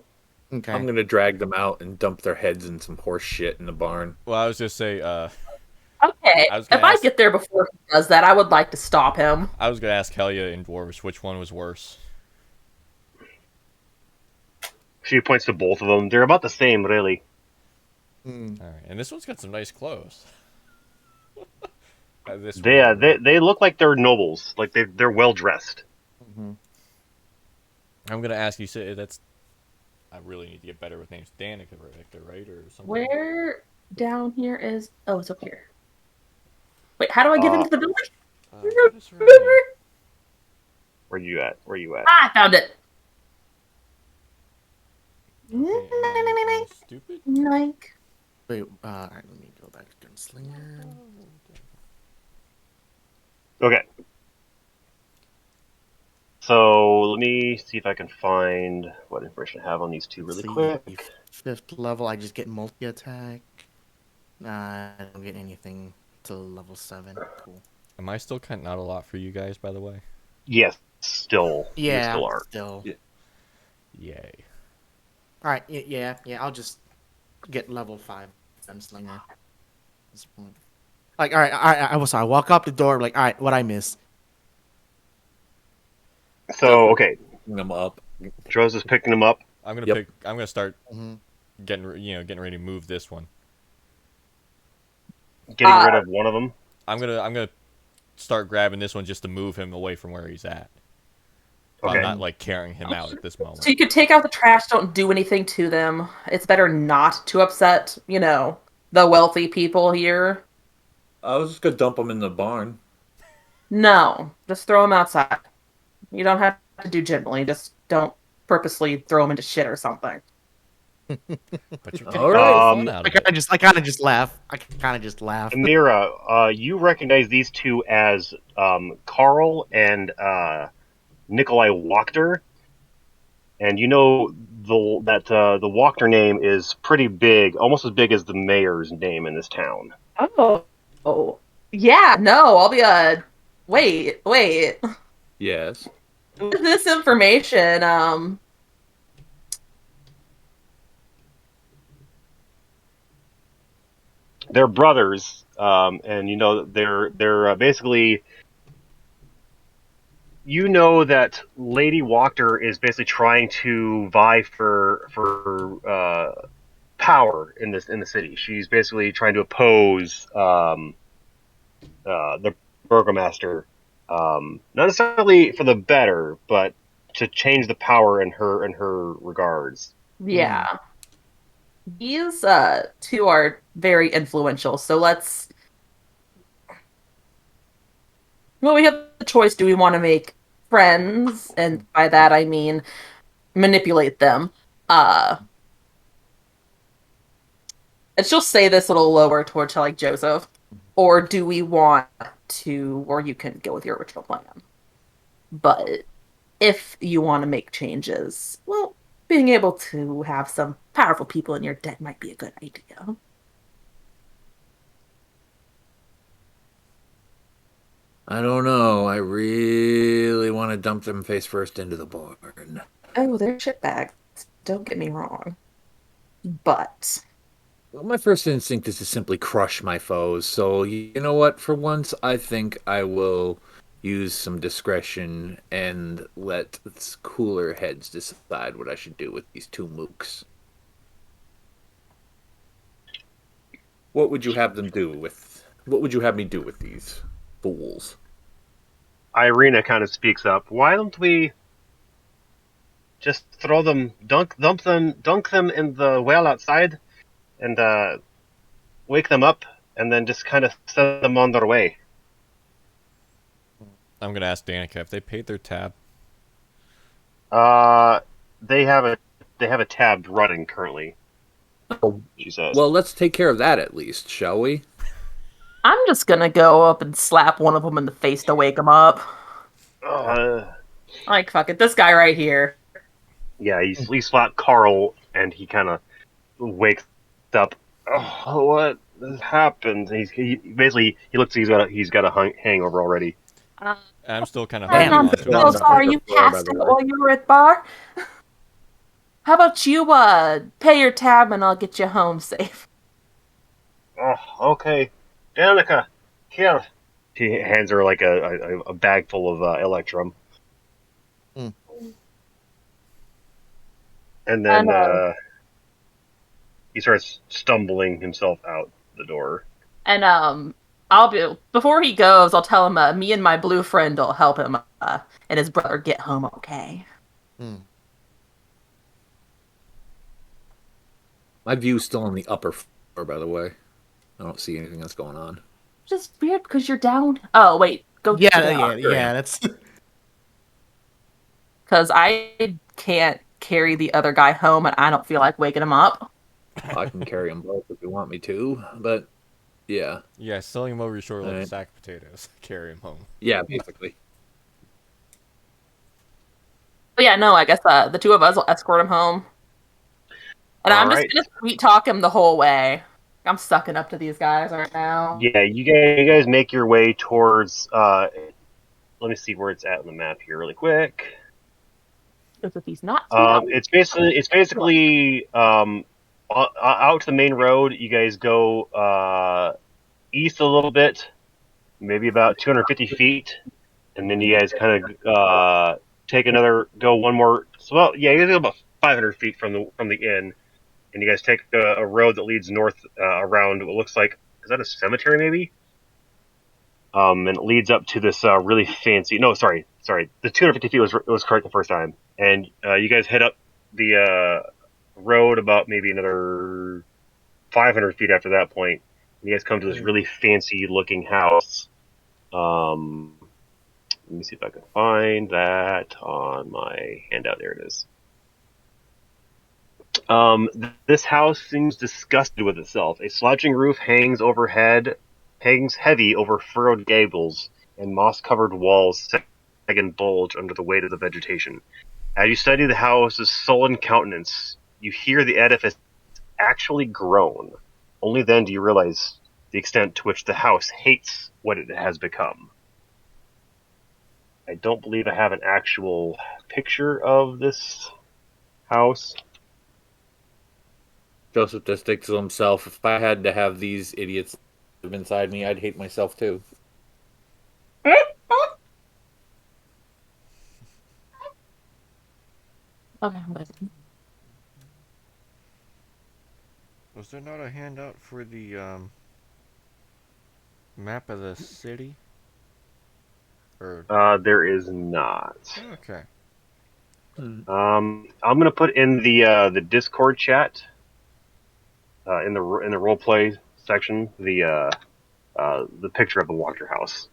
Okay. I'm gonna drag them out and dump their heads in some horse shit in the barn. Well, I was just say, Okay, I was if gonna I ask- get there before he does that, I would like to stop him. I was gonna ask Helia and Dwarves which one was worse. She points to both of them. They're about the same, really. Mm. All right, and this one's got some nice clothes. This one. Yeah, they look like they're nobles. Like they're well dressed. Mm-hmm. I'm gonna ask you. Say that's. I really need to get better with names. Danica, Victor, right, or something. Where down here is? Oh, it's up here. Wait, how do I get into the building? What is her name? Where you at? Ah, I found it. Okay, am I stupid? Nike. Wait. All right. Let me go back to Gunslinger. Okay. So let me see if I can find what information I have on these two really quick. 5th level, I just get multi-attack. I don't get anything till level 7. Cool. Am I still cutting out a lot for you guys, by the way? Yes, still. You Yeah, still are. still. Yeah. Yay. All right. Yeah. I'll just get level 5 Gunslinger. Like, all right. I walk up the door. Like, all right, what I miss? So okay, Picking them up. Droz is picking them up. I'm gonna Yep. pick. I'm gonna start Mm-hmm. getting ready to move this one. Getting rid of one of them. I'm gonna start grabbing this one just to move him away from where he's at. Okay. I'm not like carrying him out at this moment. So you could take out the trash. Don't do anything to them. It's better not to upset, the wealthy people here. I was just gonna dump them in the barn. No, just throw them outside. You don't have to do gently. Just don't purposely throw them into shit or something. But you're All taking right. all the fun out I of it. kind of just laugh. Amira, you recognize these two as Carl and Nikolai Wachter, and you know that the Wachter name is pretty big, almost as big as the mayor's name in this town. Oh, yeah. No, I'll be Wait. Yes. With this information, They're brothers, and you know they're basically. You know that Lady Wachter is basically trying to vie for power in the city. She's basically trying to oppose the burgomaster, not necessarily for the better, but to change the power in her regards. yeah. These two are very influential, so let's. Well, we have the choice. Do we want to make friends? And by that I mean manipulate them. Let's just say this a little lower towards like Joseph. Or do we want to, or you can go with your original plan. But if you want to make changes, well, being able to have some powerful people in your debt might be a good idea. I don't know. I really want to dump them face first into the barn. Oh, they're shitbags. Don't get me wrong. But Well, my first instinct is to simply crush my foes. So you know what? For once, I think I will use some discretion and let cooler heads decide what I should do with these two mooks. What would you have them do with? What would you have me do with these fools? Irina kind of speaks up. Why don't we just throw them, dunk them in the well outside, and wake them up, and then just kind of send them on their way? I'm gonna ask Danica if they paid their tab. Uh, they have a tab running currently. Oh, She says. well, let's take care of that at least, shall we? I'm just gonna go up and slap one of them in the face to wake him up. Like, fuck it, this guy right here. Yeah, he slapped Carl, and he kind of wakes up. Oh, what happened? He basically he looks. He's got a hangover already. I'm still kind of I'm holding on to so him. sorry you passed out while you were at bar. How about you, pay your tab and I'll get you home safe. Oh, okay. Danica, here. He hands her like a bag full of Electrum. Hmm. And then he starts stumbling himself out the door. And, before he goes, I'll tell him, me and my blue friend will help him, and his brother get home okay. My view's still on the upper floor, by the way. I don't see anything that's going on. Just weird, because you're down. Oh, wait, go Yeah, down. yeah, that's... Because I can't carry the other guy home, and I don't feel like waking him up. I can carry them both if you want me to, but yeah. Yeah, selling him over your shoulder like a Alright. sack of potatoes. Carry him home. Yeah, basically. But yeah, no, I guess the two of us will escort him home. And I'm just Alright. going to sweet talk him the whole way. I'm sucking up to these guys right now. Yeah, you guys make your way towards. Let me see where it's at on the map here, really quick. Because if he's not too loud, It's basically out to the main road. You guys go east a little bit, maybe about 250 feet, and then you guys kind of go one more. So, well, yeah, you guys go about 500 feet from the inn, and you guys take a road that leads north around what looks like, is that a cemetery maybe? And it leads up to this really fancy. No, sorry. The 250 feet was correct the first time, and you guys head up the road about maybe another 500 feet after that point. And you guys come to this really fancy looking house. Let me see if I can find that on my handout. There it is. This house seems disgusted with itself. A slouching roof hangs heavy over furrowed gables, and moss-covered walls sag and bulge under the weight of the vegetation. As you study the house's sullen countenance, you hear the edifice actually groan. Only then do you realize the extent to which the house hates what it has become. I don't believe I have an actual picture of this house. Joseph just thinks to himself, if I had to have these idiots live inside me, I'd hate myself too. Okay, I'm good. Was there not a handout for the map of the city? Or There is not. okay. I'm gonna put in the Discord chat in the roleplay section the picture of the Walker House.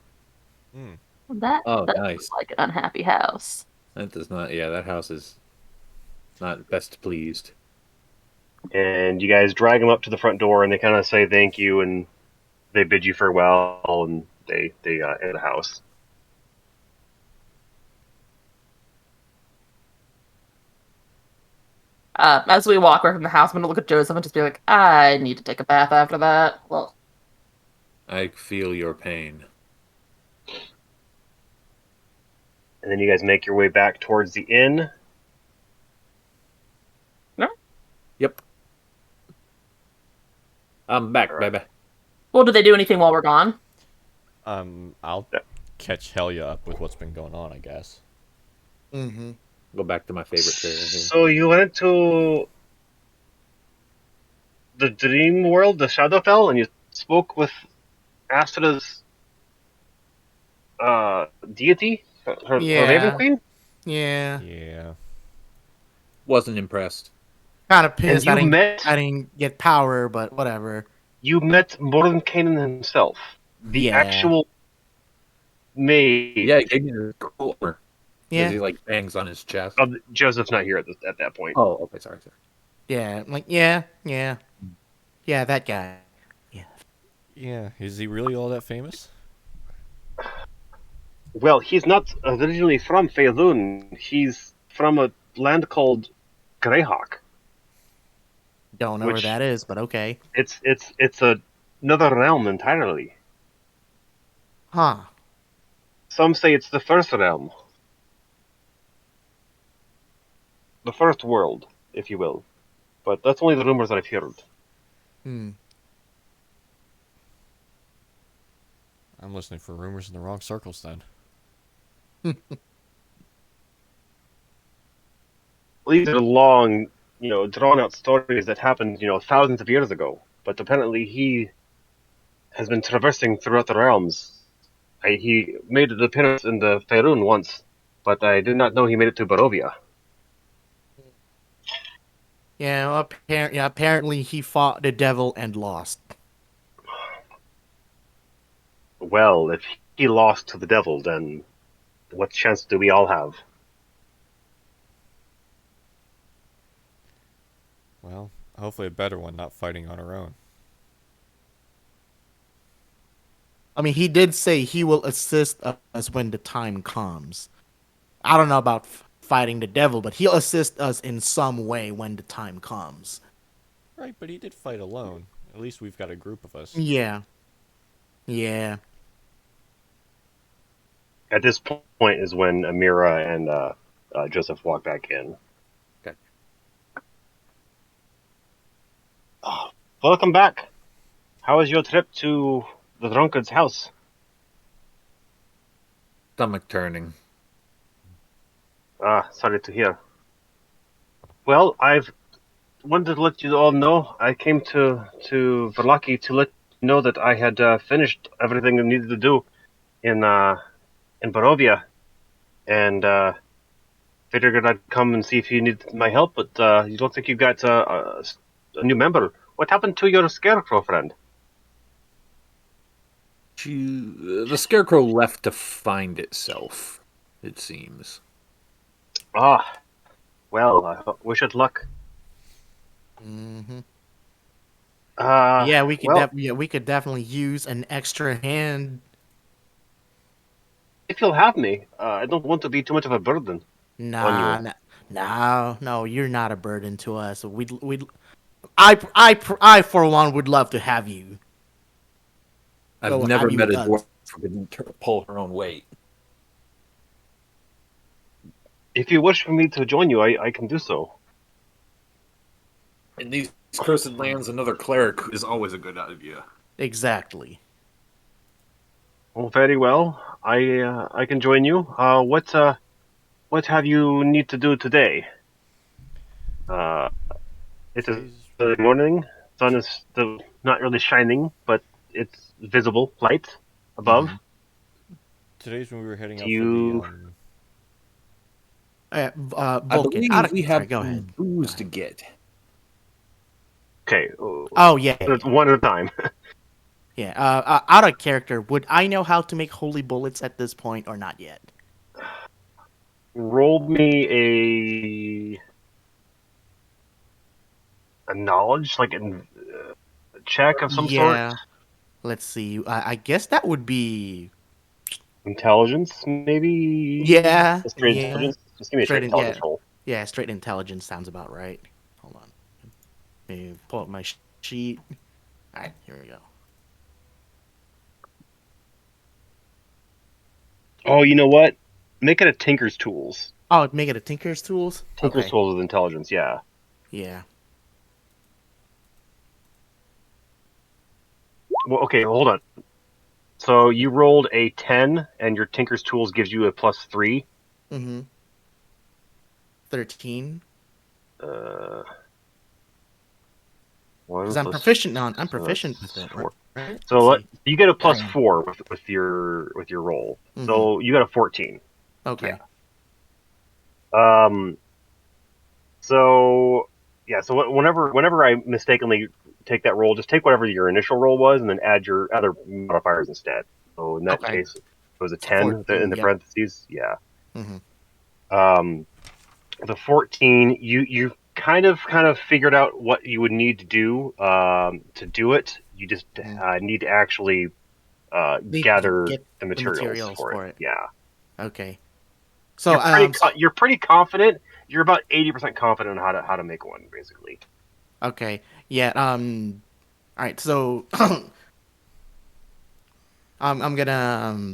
That Nice. looks like an unhappy house. That does not. Yeah, that house is not best pleased. And you guys drag them up to the front door, and they kind of say thank you, and they bid you farewell, and they enter the house. As we walk away from the house, I'm gonna look at Joseph and just be like, I need to take a bath after that. Well, I feel your pain. And then you guys make your way back towards the inn. Yep. I'm back, All right. baby. Well, did they do anything while we're gone? I'll Yeah. catch Helia up with what's been going on, I guess. Mm-hmm. Go back to my favorite trailer here. So you went to the dream world, the Shadowfell, and you spoke with Astra's deity, her Raven Yeah. Queen, Yeah. Yeah. Wasn't impressed. Kind of and pissed you met I didn't get power, but whatever. Mordenkainen himself, the Yeah. actual mage. Yeah, he gave me the cool armor. Yeah. Because he like bangs on his chest. Joseph's not here at that point. Oh, okay, sorry. Yeah. Like, yeah. Yeah, that guy. Yeah. Yeah. Is he really all that famous? Well, he's not originally from Faerun. He's from a land called Greyhawk. Don't know where Which- that is, but okay. It's another realm entirely. Huh. Some say it's the first realm. The first world, if you will. But that's only the rumors that I've heard. Hmm. I'm listening for rumors in the wrong circles then. These are long, drawn out stories that happened, thousands of years ago. But apparently he has been traversing throughout the realms. He made an appearance in the Faerun once, but I did not know he made it to Barovia. Yeah, well, apparently he fought the devil and lost. Well, if he lost to the devil, then what chance do we all have? Well, hopefully a better one, not fighting on our own. I mean, he did say he will assist us when the time comes. I don't know about fighting the devil, but he'll assist us in some way when the time comes. Right, but he did fight alone. At least we've got a group of us. Yeah. Yeah. At this point is when Amira and Joseph walk back in. Okay. Oh, welcome back. How was your trip to the drunkard's house? Stomach turning. Sorry to hear. Well, I've wanted to let you all know I came to Verlaki to let you know that I had finished everything I needed to do in Barovia, and figured I'd come and see if you need my help. But you look like you got a new member. What happened to your scarecrow friend? The scarecrow left to find itself, it seems. Well, I wish it luck. Mm-hmm. Uh, Yeah, we could well, we could definitely use an extra hand. if you'll have me, I don't want to be too much of a burden. Nah, On no, you're not a burden to us. I for one would love to have you. I've Well, never have you met a done? dwarf who can pull her own weight. If you wish for me to join you, I can do so. In these cursed lands, another cleric is always a good idea. Exactly. Well, very well. I can join you. What have you need to do today? It is Today's- early morning. Sun is still not really shining, but it's visible light above. Mhm. Today's when we were heading Do out you- for the I Vulcan, believe we sorry, have go some ahead. booze to get. Okay. Oh yeah, One at a time. yeah. Out of character, would I know how to make holy bullets at this point or not yet? Roll me a knowledge, like a check of some sort. Yeah. Let's see. I guess that would be Intelligence, maybe. yeah. A straight Yeah. intelligence. Just give me a straight intelligence roll. Yeah. Straight intelligence sounds about right. Hold on. Let me pull up my sheet. All right, here we go. Oh, you know what? Make it a Tinker's Tools. Oh, make it a Tinker's Tools. Tinker's Okay. Tools with intelligence, yeah. Yeah. Well, okay, hold on. So you rolled a 10, and your Tinker's Tools gives you a +3. Mm-hmm. 13. Uh, Because 1 I'm plus proficient now. I'm so proficient with that's it, 4. right? So Let's see. you get a Yeah, I plus am. 4 with your roll. Mm-hmm. So you got a 14. Okay. Um. So yeah. So whenever I mistakenly take that roll, just take whatever your initial roll was, and then add your other modifiers instead. So in that Okay. case, it was a It's 10 in 14. the Yep. parentheses. Yeah. Mm-hmm. Um. The 14, you kind of figured out what you would need to do it. You just Mm-hmm. need to actually Need to gather get the the materials materials for it. for it. Yeah, Okay. So you're pretty confident. You're about 80% confident on how to make one, basically. okay. Yeah. All right. So I'm gonna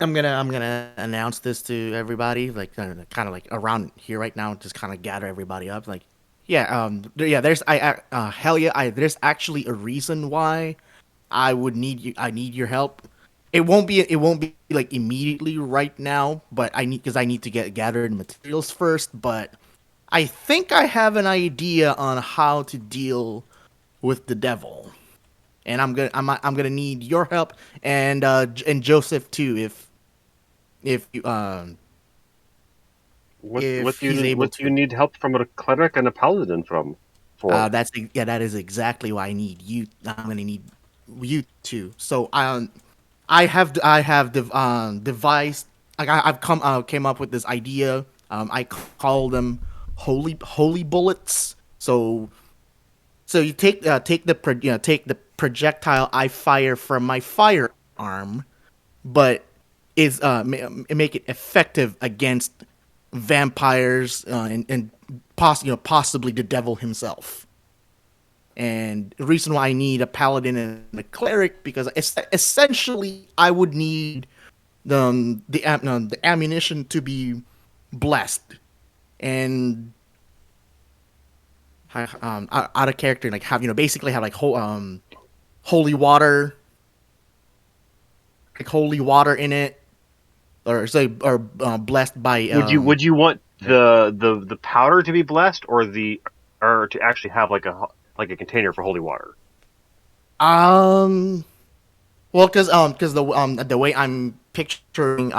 I'm gonna announce this to everybody, like kind of like around here right now, just kind of gather everybody up. Like, yeah, yeah. There's hell yeah, there's actually a reason why I would need you. I need your help. It won't be like immediately right now, but I need to gather the materials first. But I think I have an idea on how to deal with the devil, and I'm gonna need your help and Joseph too if you if he's able What do you to. need help from a cleric and a paladin for? That is exactly why I need you. I'm gonna need you too. So I have devised like I've came up with this idea. I call them holy bullets. So you take the projectile I fire from my firearm, but is make it effective against vampires and possibly the devil himself. And the reason why I need a paladin and a cleric because essentially I would need the ammunition to be blessed and out of character, like have basically have like holy water, like holy water in it, or say or blessed by Would you want the powder to be blessed, or to actually have like a container for holy water? um well because the way I'm picturing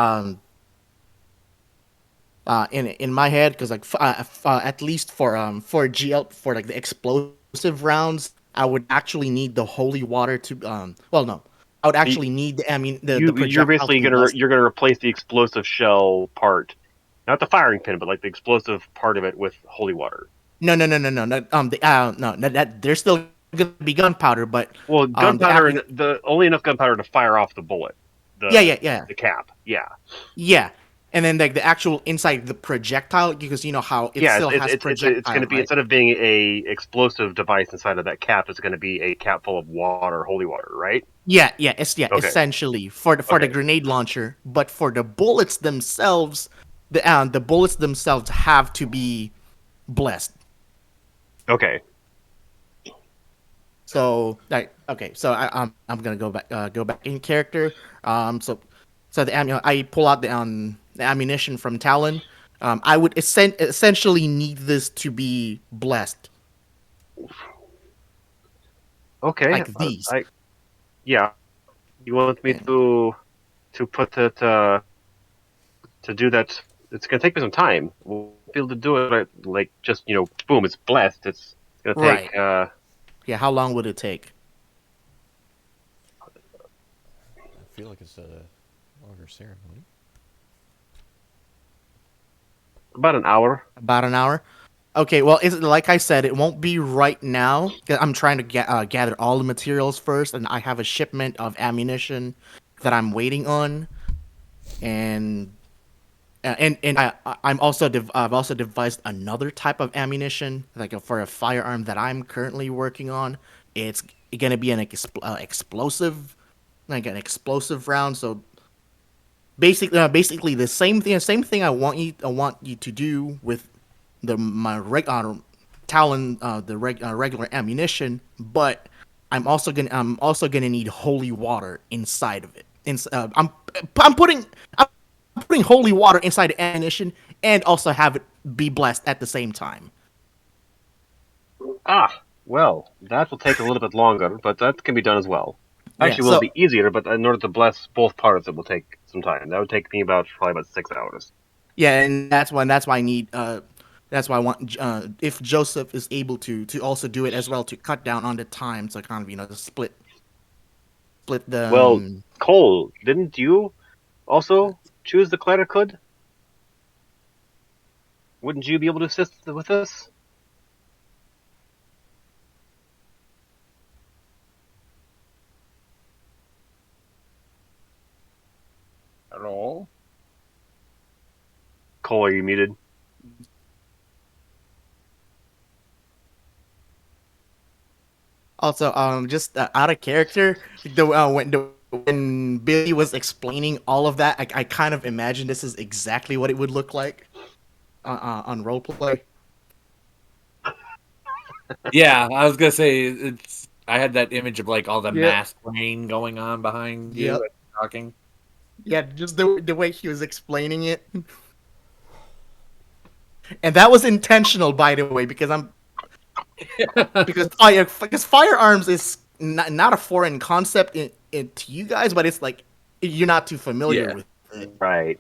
in my head because like at least for GL for like the explosive rounds I would actually need the holy water to well no I would You, actually need the you're projectile to basically be blessed. gonna replace the explosive shell part, not the firing pin, but like the explosive part of it with holy water. No, no, that there's still gonna be gunpowder, but Well, the gunpowder and the only enough gunpowder to fire off the bullet, yeah, the yeah, yeah, the cap. Yeah, yeah, and then like the actual inside the projectile because you know how it yeah. still has It's projectile, gonna be right? instead of being a explosive device inside of that cap, it's gonna be a cap full of water, holy water, right? Yeah, Okay, essentially for the okay, grenade launcher, but for the bullets themselves, the bullets themselves have to be blessed. okay. So like okay, so I'm gonna go back in character. So I pull out the ammunition from Talon. I would essentially need this to be blessed, Okay. like these. Yeah. You want me Yeah. to put it to do that? It's gonna take me some time. We'll be able to do it like just boom. It's blessed. It's gonna take Right. Yeah. How long would it take? I feel like it's a longer ceremony. about an hour. About an hour. Okay. Well, like I said, it won't be right now. 'Cause I'm trying to gather all the materials first, and I have a shipment of ammunition that I'm waiting on, and I'm also I've also devised another type of ammunition like for a firearm that I'm currently working on. It's gonna be an explosive, like an explosive round. So basically the same thing I want you to do with the my Talon regular ammunition, but I'm also gonna need holy water inside of it. I'm putting holy water inside the ammunition and also have it be blessed at the same time. Ah, well, that will take a little bit longer, but that can be done as well. Yeah, Actually, will be easier, but in order to bless both parts, it will take some time. That would take me probably about 6 hours. Yeah, and that's why I need that's why I want if Joseph is able to also do it as well to cut down on the time to kind of to split the Well, Coll, didn't you also choose the cleric? Wouldn't you be able to assist with this? Hello? Coll, are you muted? also just out of character when Billy was explaining all of that, I kind of imagined this is exactly what it would look like on roleplay. Yeah, I was gonna say it's. I had that image of like all the Yep. mass rain going on behind you Yep. and talking. Yeah, just the way he was explaining it. And that was intentional, by the way, because because firearms is not a foreign concept to you guys, but it's like you're not too familiar Yeah. with it. Right.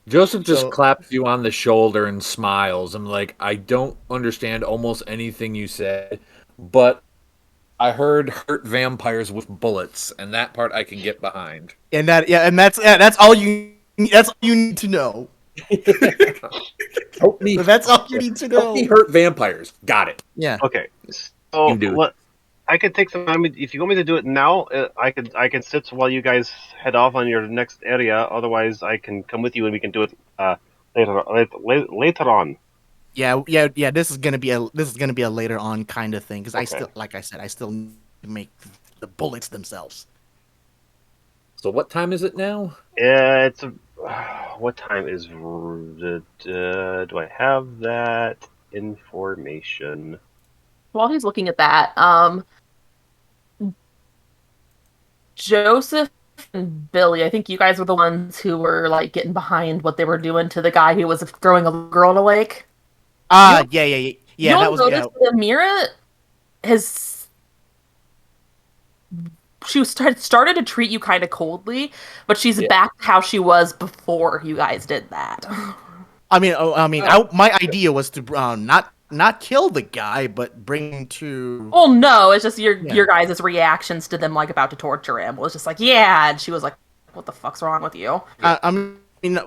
Joseph just So- claps you on the shoulder and smiles. I'm like, I don't understand almost anything you said, but I heard hurt vampires with bullets, and that part I can get behind. And that's all you need to know. Help me. That's all you need to Help me know. hurt vampires. Got it. Yeah. Okay. So You do. I could take some time. If you want me to do it now, I can sit while you guys head off on your next area. Otherwise, I can come with you and we can do it later on. Yeah. This is gonna be a later on kind of thing because I Okay. still, like I said, I still need to make the bullets themselves. So what time is it now? It's what time is? Do I have that information? While he's looking at that, Joseph and Billy, I think you guys were the ones who were like getting behind what they were doing to the guy who was throwing a girl in a lake. Yeah. You'll That was notice that Amira has started to treat you kind of coldly, but she's back to how she was before you guys did that. My idea was to not kill the guy, but bring him to. Well, no, it's just your guys' reactions to them like about to torture him was just like, yeah, and she was like, "What the fuck's wrong with you?"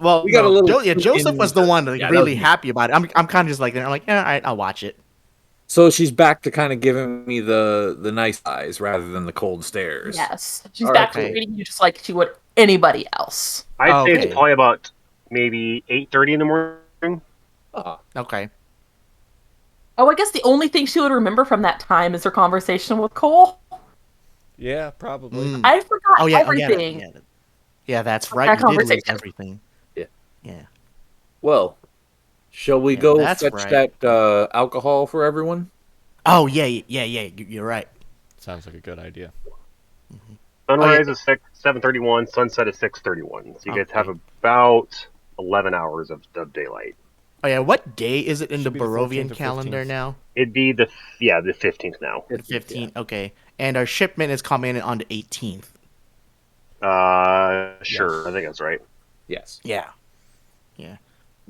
Well, We got a little Joseph was the one that that really was me. happy about it. I'm kind of just like, I'm like, yeah, all right, I'll watch it. So she's back to kind of giving me the nice eyes rather than the cold stares. Yes, she's All back right, to treating you just like she would anybody else. I'd say Okay. it's probably about maybe 8:30 in the morning. Okay. Oh, I guess the only thing she would remember from that time is her conversation with Coll. Yeah, probably. Mm. I forgot Oh yeah. everything. Yeah, that's That right. You did lose conversation. everything. Yeah. Yeah. Well, shall we Yeah, go that's fetch right. that alcohol for everyone? Oh yeah. You're right. Sounds like a good idea. Sunrise is 7:31. Sunset is 6:31. So you guys have about 11 hours of daylight. Oh yeah. What day is it in Should the be the 14th Barovian or calendar 15th. now? It'd be the 15th now. The 15th. Okay. And our shipment is coming in on the 18th. Sure. Yes. I think that's right. Yes. Yeah.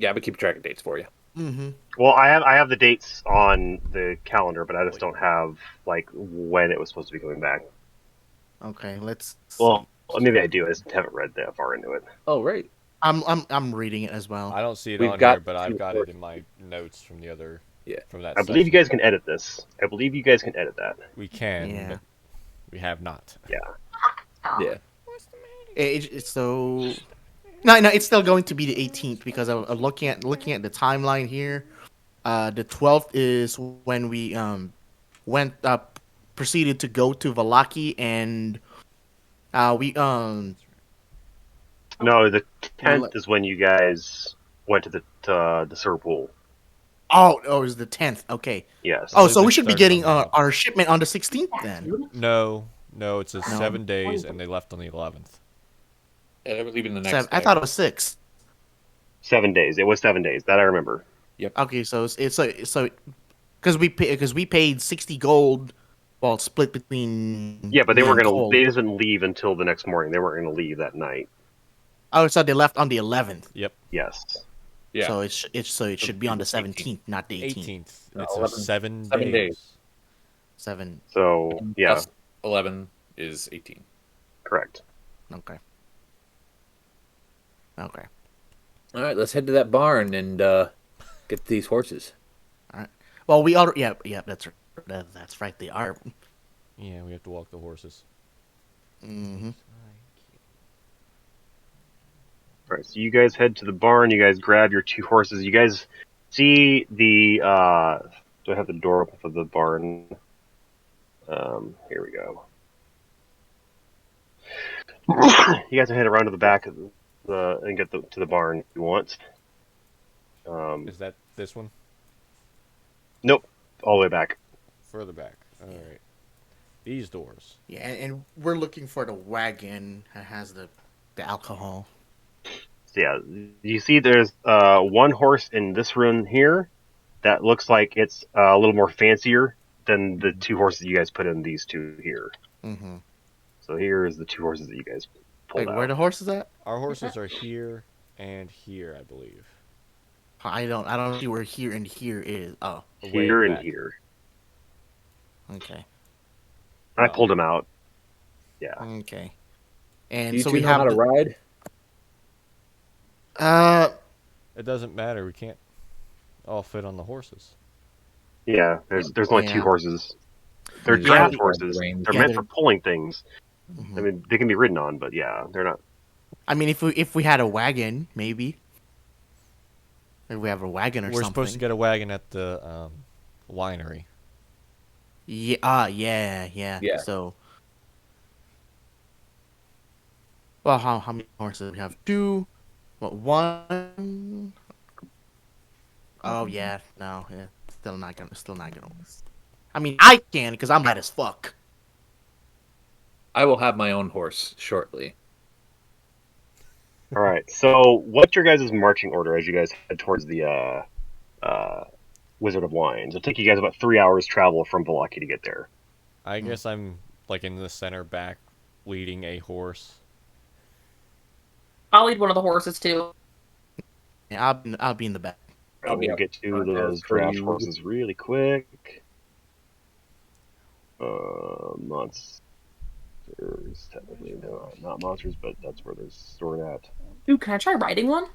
Yeah, we keep track of dates for you. Mm-hmm. Well, I have the dates on the calendar, but I just don't have like when it was supposed to be coming back. Okay. Let's. Well, maybe I do. I just haven't read that far into it. Oh, right. I'm reading it as well. I don't see it We've on got here, but I've two got courses. it in my notes from the other. Yeah. From that. I believe you session. guys can edit this. I believe you guys can edit that. We can. Yeah. But we have not. Yeah. Yeah. So no, it's still going to be the 18th because I'm looking at the timeline here. The 12th is when we proceeded to go to Valaki and we No, the 10th is when you guys went to the sewer pool. Oh, it was the 10th. Okay. Yes. Oh, believe so they we should be started getting on the our shipment on the 16th then. No, it says No. 7 days, and they left on the 11th. Yeah, they were leaving the next Seven. day. I thought it was 6. 7 days. It was 7 days. That I remember. Okay, so it's because we paid 60 gold, well, it's split between Yeah, but they me weren't and gonna. Coll. They didn't leave until the next morning. They weren't gonna leave that night. Oh, so they left on the 11th. Yep. Yes. Yeah. So it should be on the 17th, not the 18th. 18th. No, It's 11 7 7 days. days. 7. So yeah, Plus 11 is 18. correct. Okay. All right, let's head to that barn and get these horses. Well, we already. Yeah. That's right. They are. Yeah, we have to walk the horses. Mm-hmm. All right. So you guys head to the barn. You guys grab your 2 horses. You guys see the. Do I have the door open for the barn? Here we go. You guys can head around to the back of and get to the barn if you want. Is that this one? Nope, all the way back. Further back. All right. These doors. Yeah, and we're looking for the wagon that has the alcohol. So yeah, you see there's 1 horse in this room here that looks like it's a little more fancier than the 2 horses you guys put in these 2 here. Mm-hmm. So here is the 2 horses that you guys pulled Wait, out. where the horses at? Our horses are here and here, I believe. I don't see where here and here is. Oh, Here and back. here. okay. I pulled them out. Yeah. Okay. And Do you so two we know have how to ride? It doesn't matter. We can't all fit on the horses. Yeah, there's only 2 Yeah. horses. They're Yeah, draft we- horses. range. They're Yeah, meant they're- for pulling things. Mhm. I mean, they can be ridden on, but yeah, they're not. I mean, if we had a wagon, maybe. If we have a wagon or We're something. supposed to get a wagon at the winery. Yeah. Yeah. Yeah. So. Well, how many horses we have? 2. What, 1? Oh yeah. No. Yeah. Still not gonna. I mean, I can because I'm light as fuck. I will have my own horse shortly. All right. So, what's your guys' marching order as you guys head towards the Wizard of Wines? It'll take you guys about 3 hours travel from Valaki to get there. I guess I'm like in the center back, leading a horse. I'll lead one of the horses too. Yeah, I'll be in the back. I'll be We'll up get to front those as per draft usual. horses really quick. Monsters, technically, no, not monsters, but that's where they're stored at. Ooh, can I try riding one?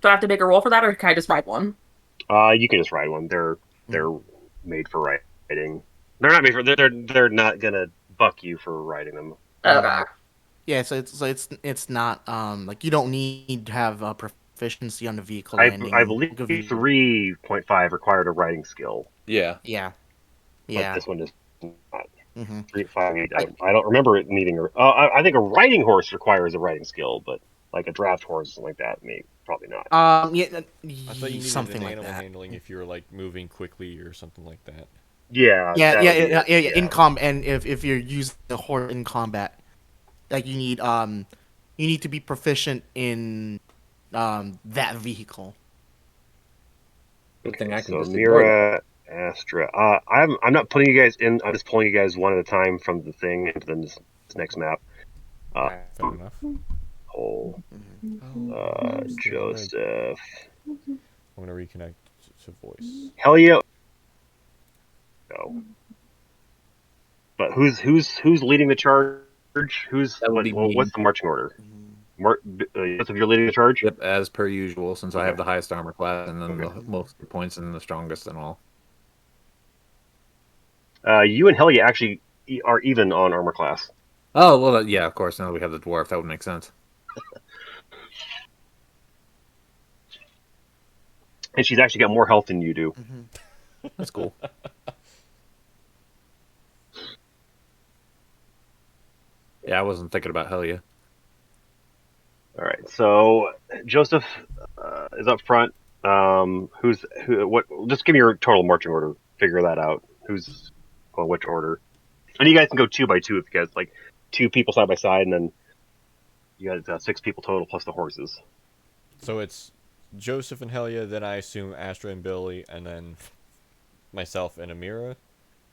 Do I have to make a roll for that, or can I just ride one? You can just ride one. They're made for riding. They're not made for. They're not gonna buck you for riding them. Okay. Yeah, so it's not like you don't need to have proficiency on the vehicle I landing. believe Give you- 3.5 required a riding skill. Yeah. Yeah. But Yeah. this one is not. Mm-hmm. 3.5. I don't remember it needing. I think a riding horse requires a riding skill, but like a draft horse or something like that, maybe probably not. Yeah. I thought you needed something an like animal that. handling if you were like moving quickly or something like that. Yeah. Yeah, that yeah, would be yeah, it, yeah, in combat, and if you're using a horse in combat, like you need to be proficient in that vehicle. Good thing I can So just ignore that. Mira, Astra. I'm not putting you guys in. I'm just pulling you guys one at a time from the thing into this next map. Fair enough. Cole, Just Joseph, I'm gonna reconnect to voice. hell yeah. No. But who's leading the charge? That would be me. What's the marching order? Joseph, you're leading the charge. Yep, as per usual, since I have Okay. the highest armor class and then Okay. the most points and the strongest and all. You and Helia actually are even on armor class. Oh, well, yeah, of course. Now that we have the dwarf, that would make sense. And she's actually got more health than you do. That's cool. Yeah, I wasn't thinking about Helia. All right, so Joseph, is up front. What? Just give me your total marching order. Figure that out. Who's going which order? And you guys can go 2 by 2 if you guys like 2 people side by side, and then you got 6 people total plus the horses. So it's Joseph and Helia, then I assume Astra and Billy, and then myself and Amira.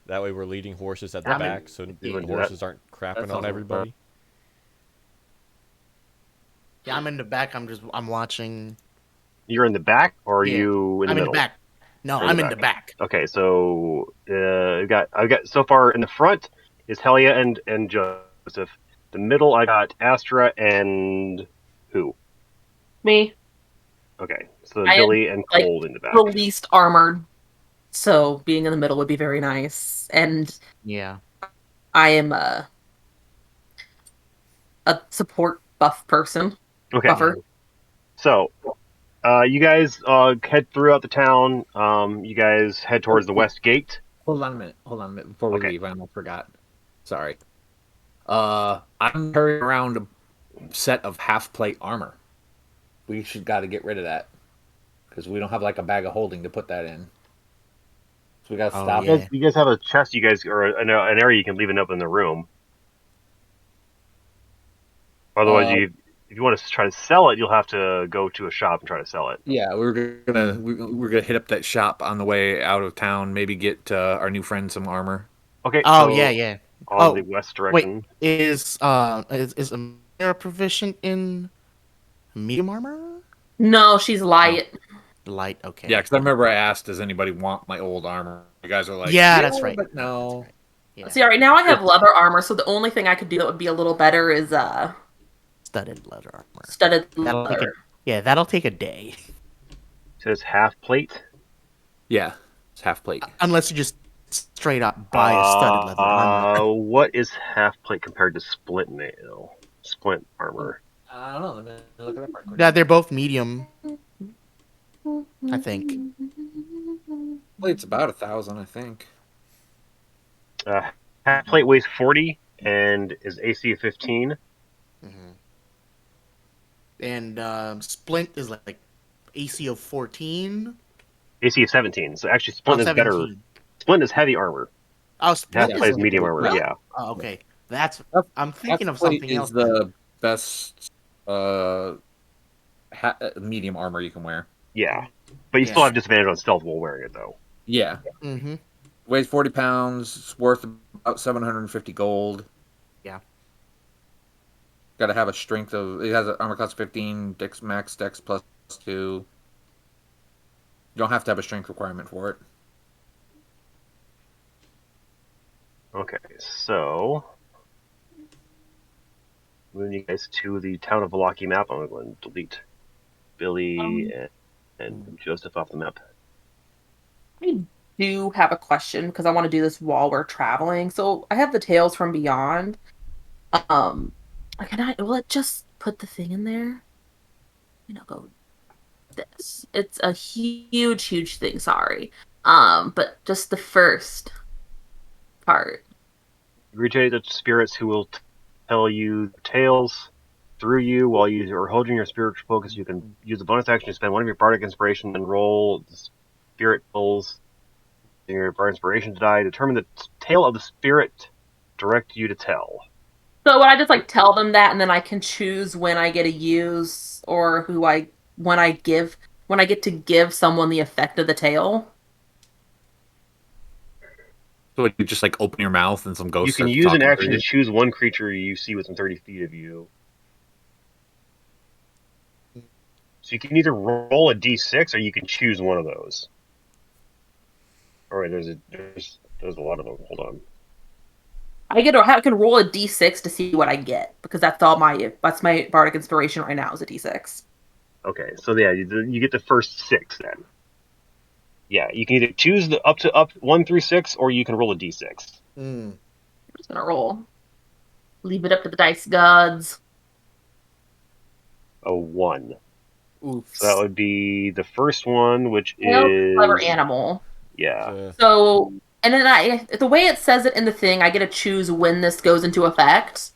That way we're leading horses at the back, so the horses aren't crapping on everybody. Yeah, I'm in the back. I'm watching. You're in the back, or are you in the middle? I'm in the back. No, I'm in the back. Okay, so I've got so far in the front is Helia and Joseph. The middle I got Astra and who? Me. Okay, so Billy and Coll in the back. The least armored, so being in the middle would be very nice. And yeah, I am a support buff person. Okay. Buffer. So, you guys head throughout the town. You guys head towards the west gate. Hold on a minute before we leave. I almost forgot. Sorry. I'm carrying around a set of half-plate armor. We got to get rid of that because we don't have like a bag of holding to put that in. So we got to stop. Yeah. You guys have a chest. You guys or an area you can leave it up in the room. Otherwise, if you want to try to sell it, you'll have to go to a shop and try to sell it. Yeah, we're gonna hit up that shop on the way out of town. Maybe get our new friend some armor. Okay. Oh, so yeah. On the west direction. Wait, is Amira proficient in medium armor? No, she's light. Light, okay. Yeah, because I remember I asked, does anybody want my old armor? You guys are like, yeah, that's right. But no. Right. Yeah. See, right now I have leather armor, so the only thing I could do that would be a little better is studded leather armor. Studded leather. That'll take a day. So it's half plate. Yeah, it's half plate. Unless you just straight up buy a studded leather armor. What is half plate compared to splint armor? I don't know. Let me look it up right quick. Yeah, they're both medium. I think. Plate's about 1,000, I think. Half plate weighs 40 and is AC of 15. Mm-hmm. And splint is like AC of 14. AC of 17. So actually, splint is 17. better. Splint is heavy armor. Oh, splint half plate is medium armor. Really? Yeah. Oh, okay. I'm thinking of Half plate something else. Is the best medium armor you can wear. Yeah, but you still have disadvantage on stealth while wearing it, though. Yeah. Mm-hmm. Weighs 40 pounds. It's worth about 750 gold. Yeah. Got to have a strength of. It has an armor class 15, max dex plus 2. You don't have to have a strength requirement for it. Okay, so moving you guys to the town of Valaki map. I'm going to delete Billy and Joseph off the map. I do have a question because I want to do this while we're traveling. So I have the Tales from Beyond. Will it just put the thing in there? Go this. It's a huge thing, sorry. But just the first part. Greet the spirits who will tell you tales through you while you are holding your spiritual focus. You can use a bonus action to spend one of your bardic inspiration and roll the spirit pulls your bardic inspiration die. Determine the tale of the spirit direct you to tell. So would I just tell them that, and then I can choose when I get to use or when I get to give someone the effect of the tale? So you just open your mouth and some ghosts. You can use an action to choose one creature you see within 30 feet of you. So you can either roll a d6 or you can choose one of those. All right, there's a lot of them. Hold on. I can roll a d6 to see what I get because that's my bardic inspiration right now is a d6. Okay, so yeah, you get the first 6 then. Yeah, you can either choose the up 1 through 6, or you can roll a d6. I'm just gonna roll. Leave it up to the dice gods. A 1. Oops. So that would be the first one, which is clever animal. Yeah. So, and then the way it says it in the thing, I get to choose when this goes into effect.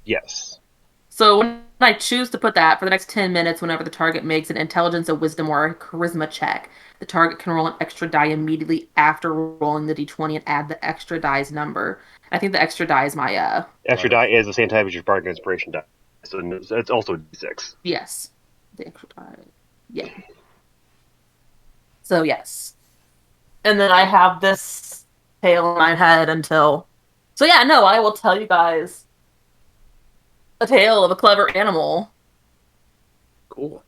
Yes. So when I choose to put that for the next 10 minutes whenever the target makes an intelligence, a wisdom, or a charisma check. The target can roll an extra die immediately after rolling the d20 and add the extra die's number. I think the extra die is my, Extra Bardic. die is the same type as your bardic inspiration die, so it's also d6. yes. The extra die. Yeah. So, yes. And then I have this tale in my head until... So yeah, no, I will tell you guys a tale of a clever animal. Cool.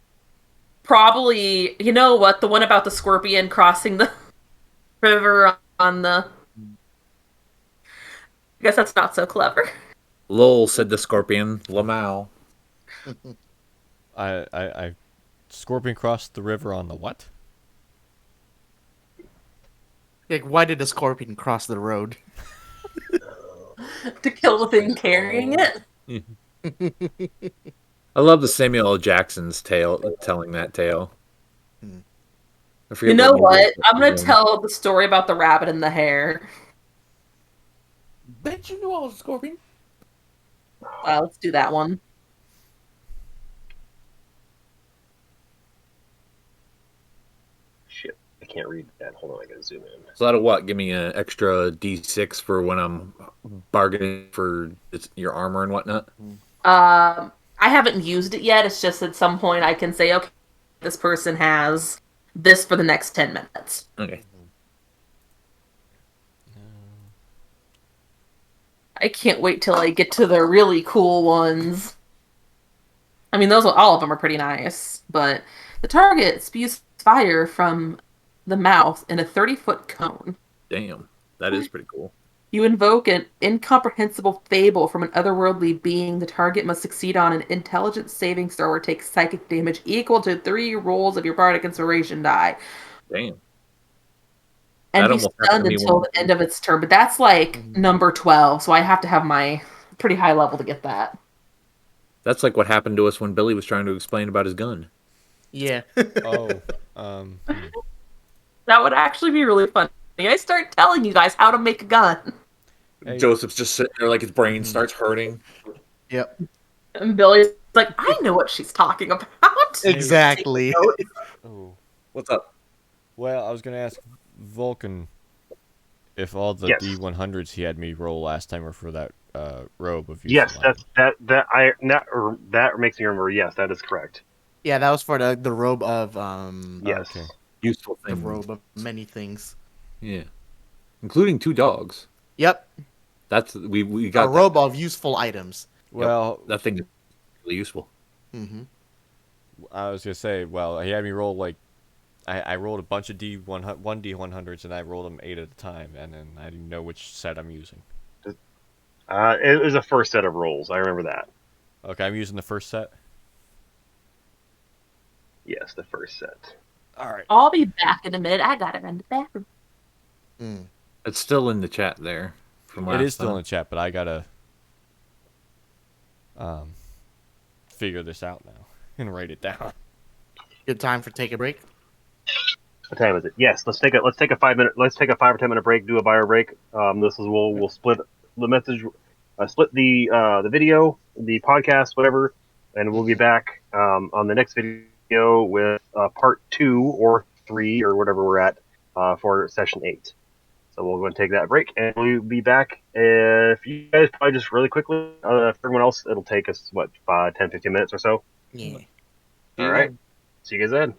Probably, you know what, the one about the scorpion crossing the river on the... I guess that's not so clever. Lol, said the scorpion. Lamau. I Scorpion crossed the river on the what? Like, why did the scorpion cross the road? To kill the thing carrying it. I love the Samuel L. Jackson's tale, telling that tale. I forget You know movie what? it I'm was gonna in. tell the story about the rabbit and the hare. Bet you knew I was a scorpion. Let's do that one. Shit, I can't read that. Hold on, I gotta zoom in. So that'll what? Give me an extra D6 for when I'm bargaining for your armor and whatnot. I haven't used it yet. It's just at some point I can say, okay, this person has this for the next 10 minutes. Okay. I can't wait till I get to the really cool ones. I mean, all of them are pretty nice, but the target spews fire from the mouth in a 30-foot cone. Damn, that is pretty cool. You invoke an incomprehensible fable from an otherworldly being. The target must succeed on an intelligence saving throw or take psychic damage equal to 3 rolls of your bardic inspiration die. Damn. And That be almost happened stunned to me until when- the end of its turn. But that's like number 12, so I have to have my pretty high level to get that. That's like what happened to us when Billy was trying to explain about his gun. Yeah. Oh, That would actually be really funny. I start telling you guys how to make a gun. Hey. Joseph's just sitting there like his brain starts hurting. Yep. And Billy's like, I know what she's talking about. Exactly. Oh. What's up? Well, I was gonna ask Vulcan if all the Yes. D100s he had me roll last time were for that robe of Yes, useful item. that makes me remember. Yes, that is correct. Yeah, that was for the robe of Yes. Okay. Useful the thing. robe of many things. Yeah. Including 2 dogs. Yep. That's we got A robe of useful items. Well, that thing is really useful. Mm-hmm. I was gonna say, well, he had me roll like I rolled a bunch of D100s and I rolled them 8 at a time, and then I didn't know which set I'm using. It was a first set of rolls. I remember that. Okay, I'm using the first set. Yes, the first set. All right. I'll be back in a minute. I gotta run to the bathroom. Mm. It's still in the chat there from last It is still time. in the chat, but I gotta figure this out now and write it down. Good time for take a break. What time is it? Yes, let's take a 5 or 10 minute break. Do a bio break. We'll split the message, split the video, the podcast, whatever, and we'll be back on the next video with part 2 or 3 or whatever we're at for session 8. So we'll go and take that break, and we'll be back. If you guys probably just really quickly, for everyone else, it'll take us 10, 15 minutes or so. Yeah. All right. See you guys then.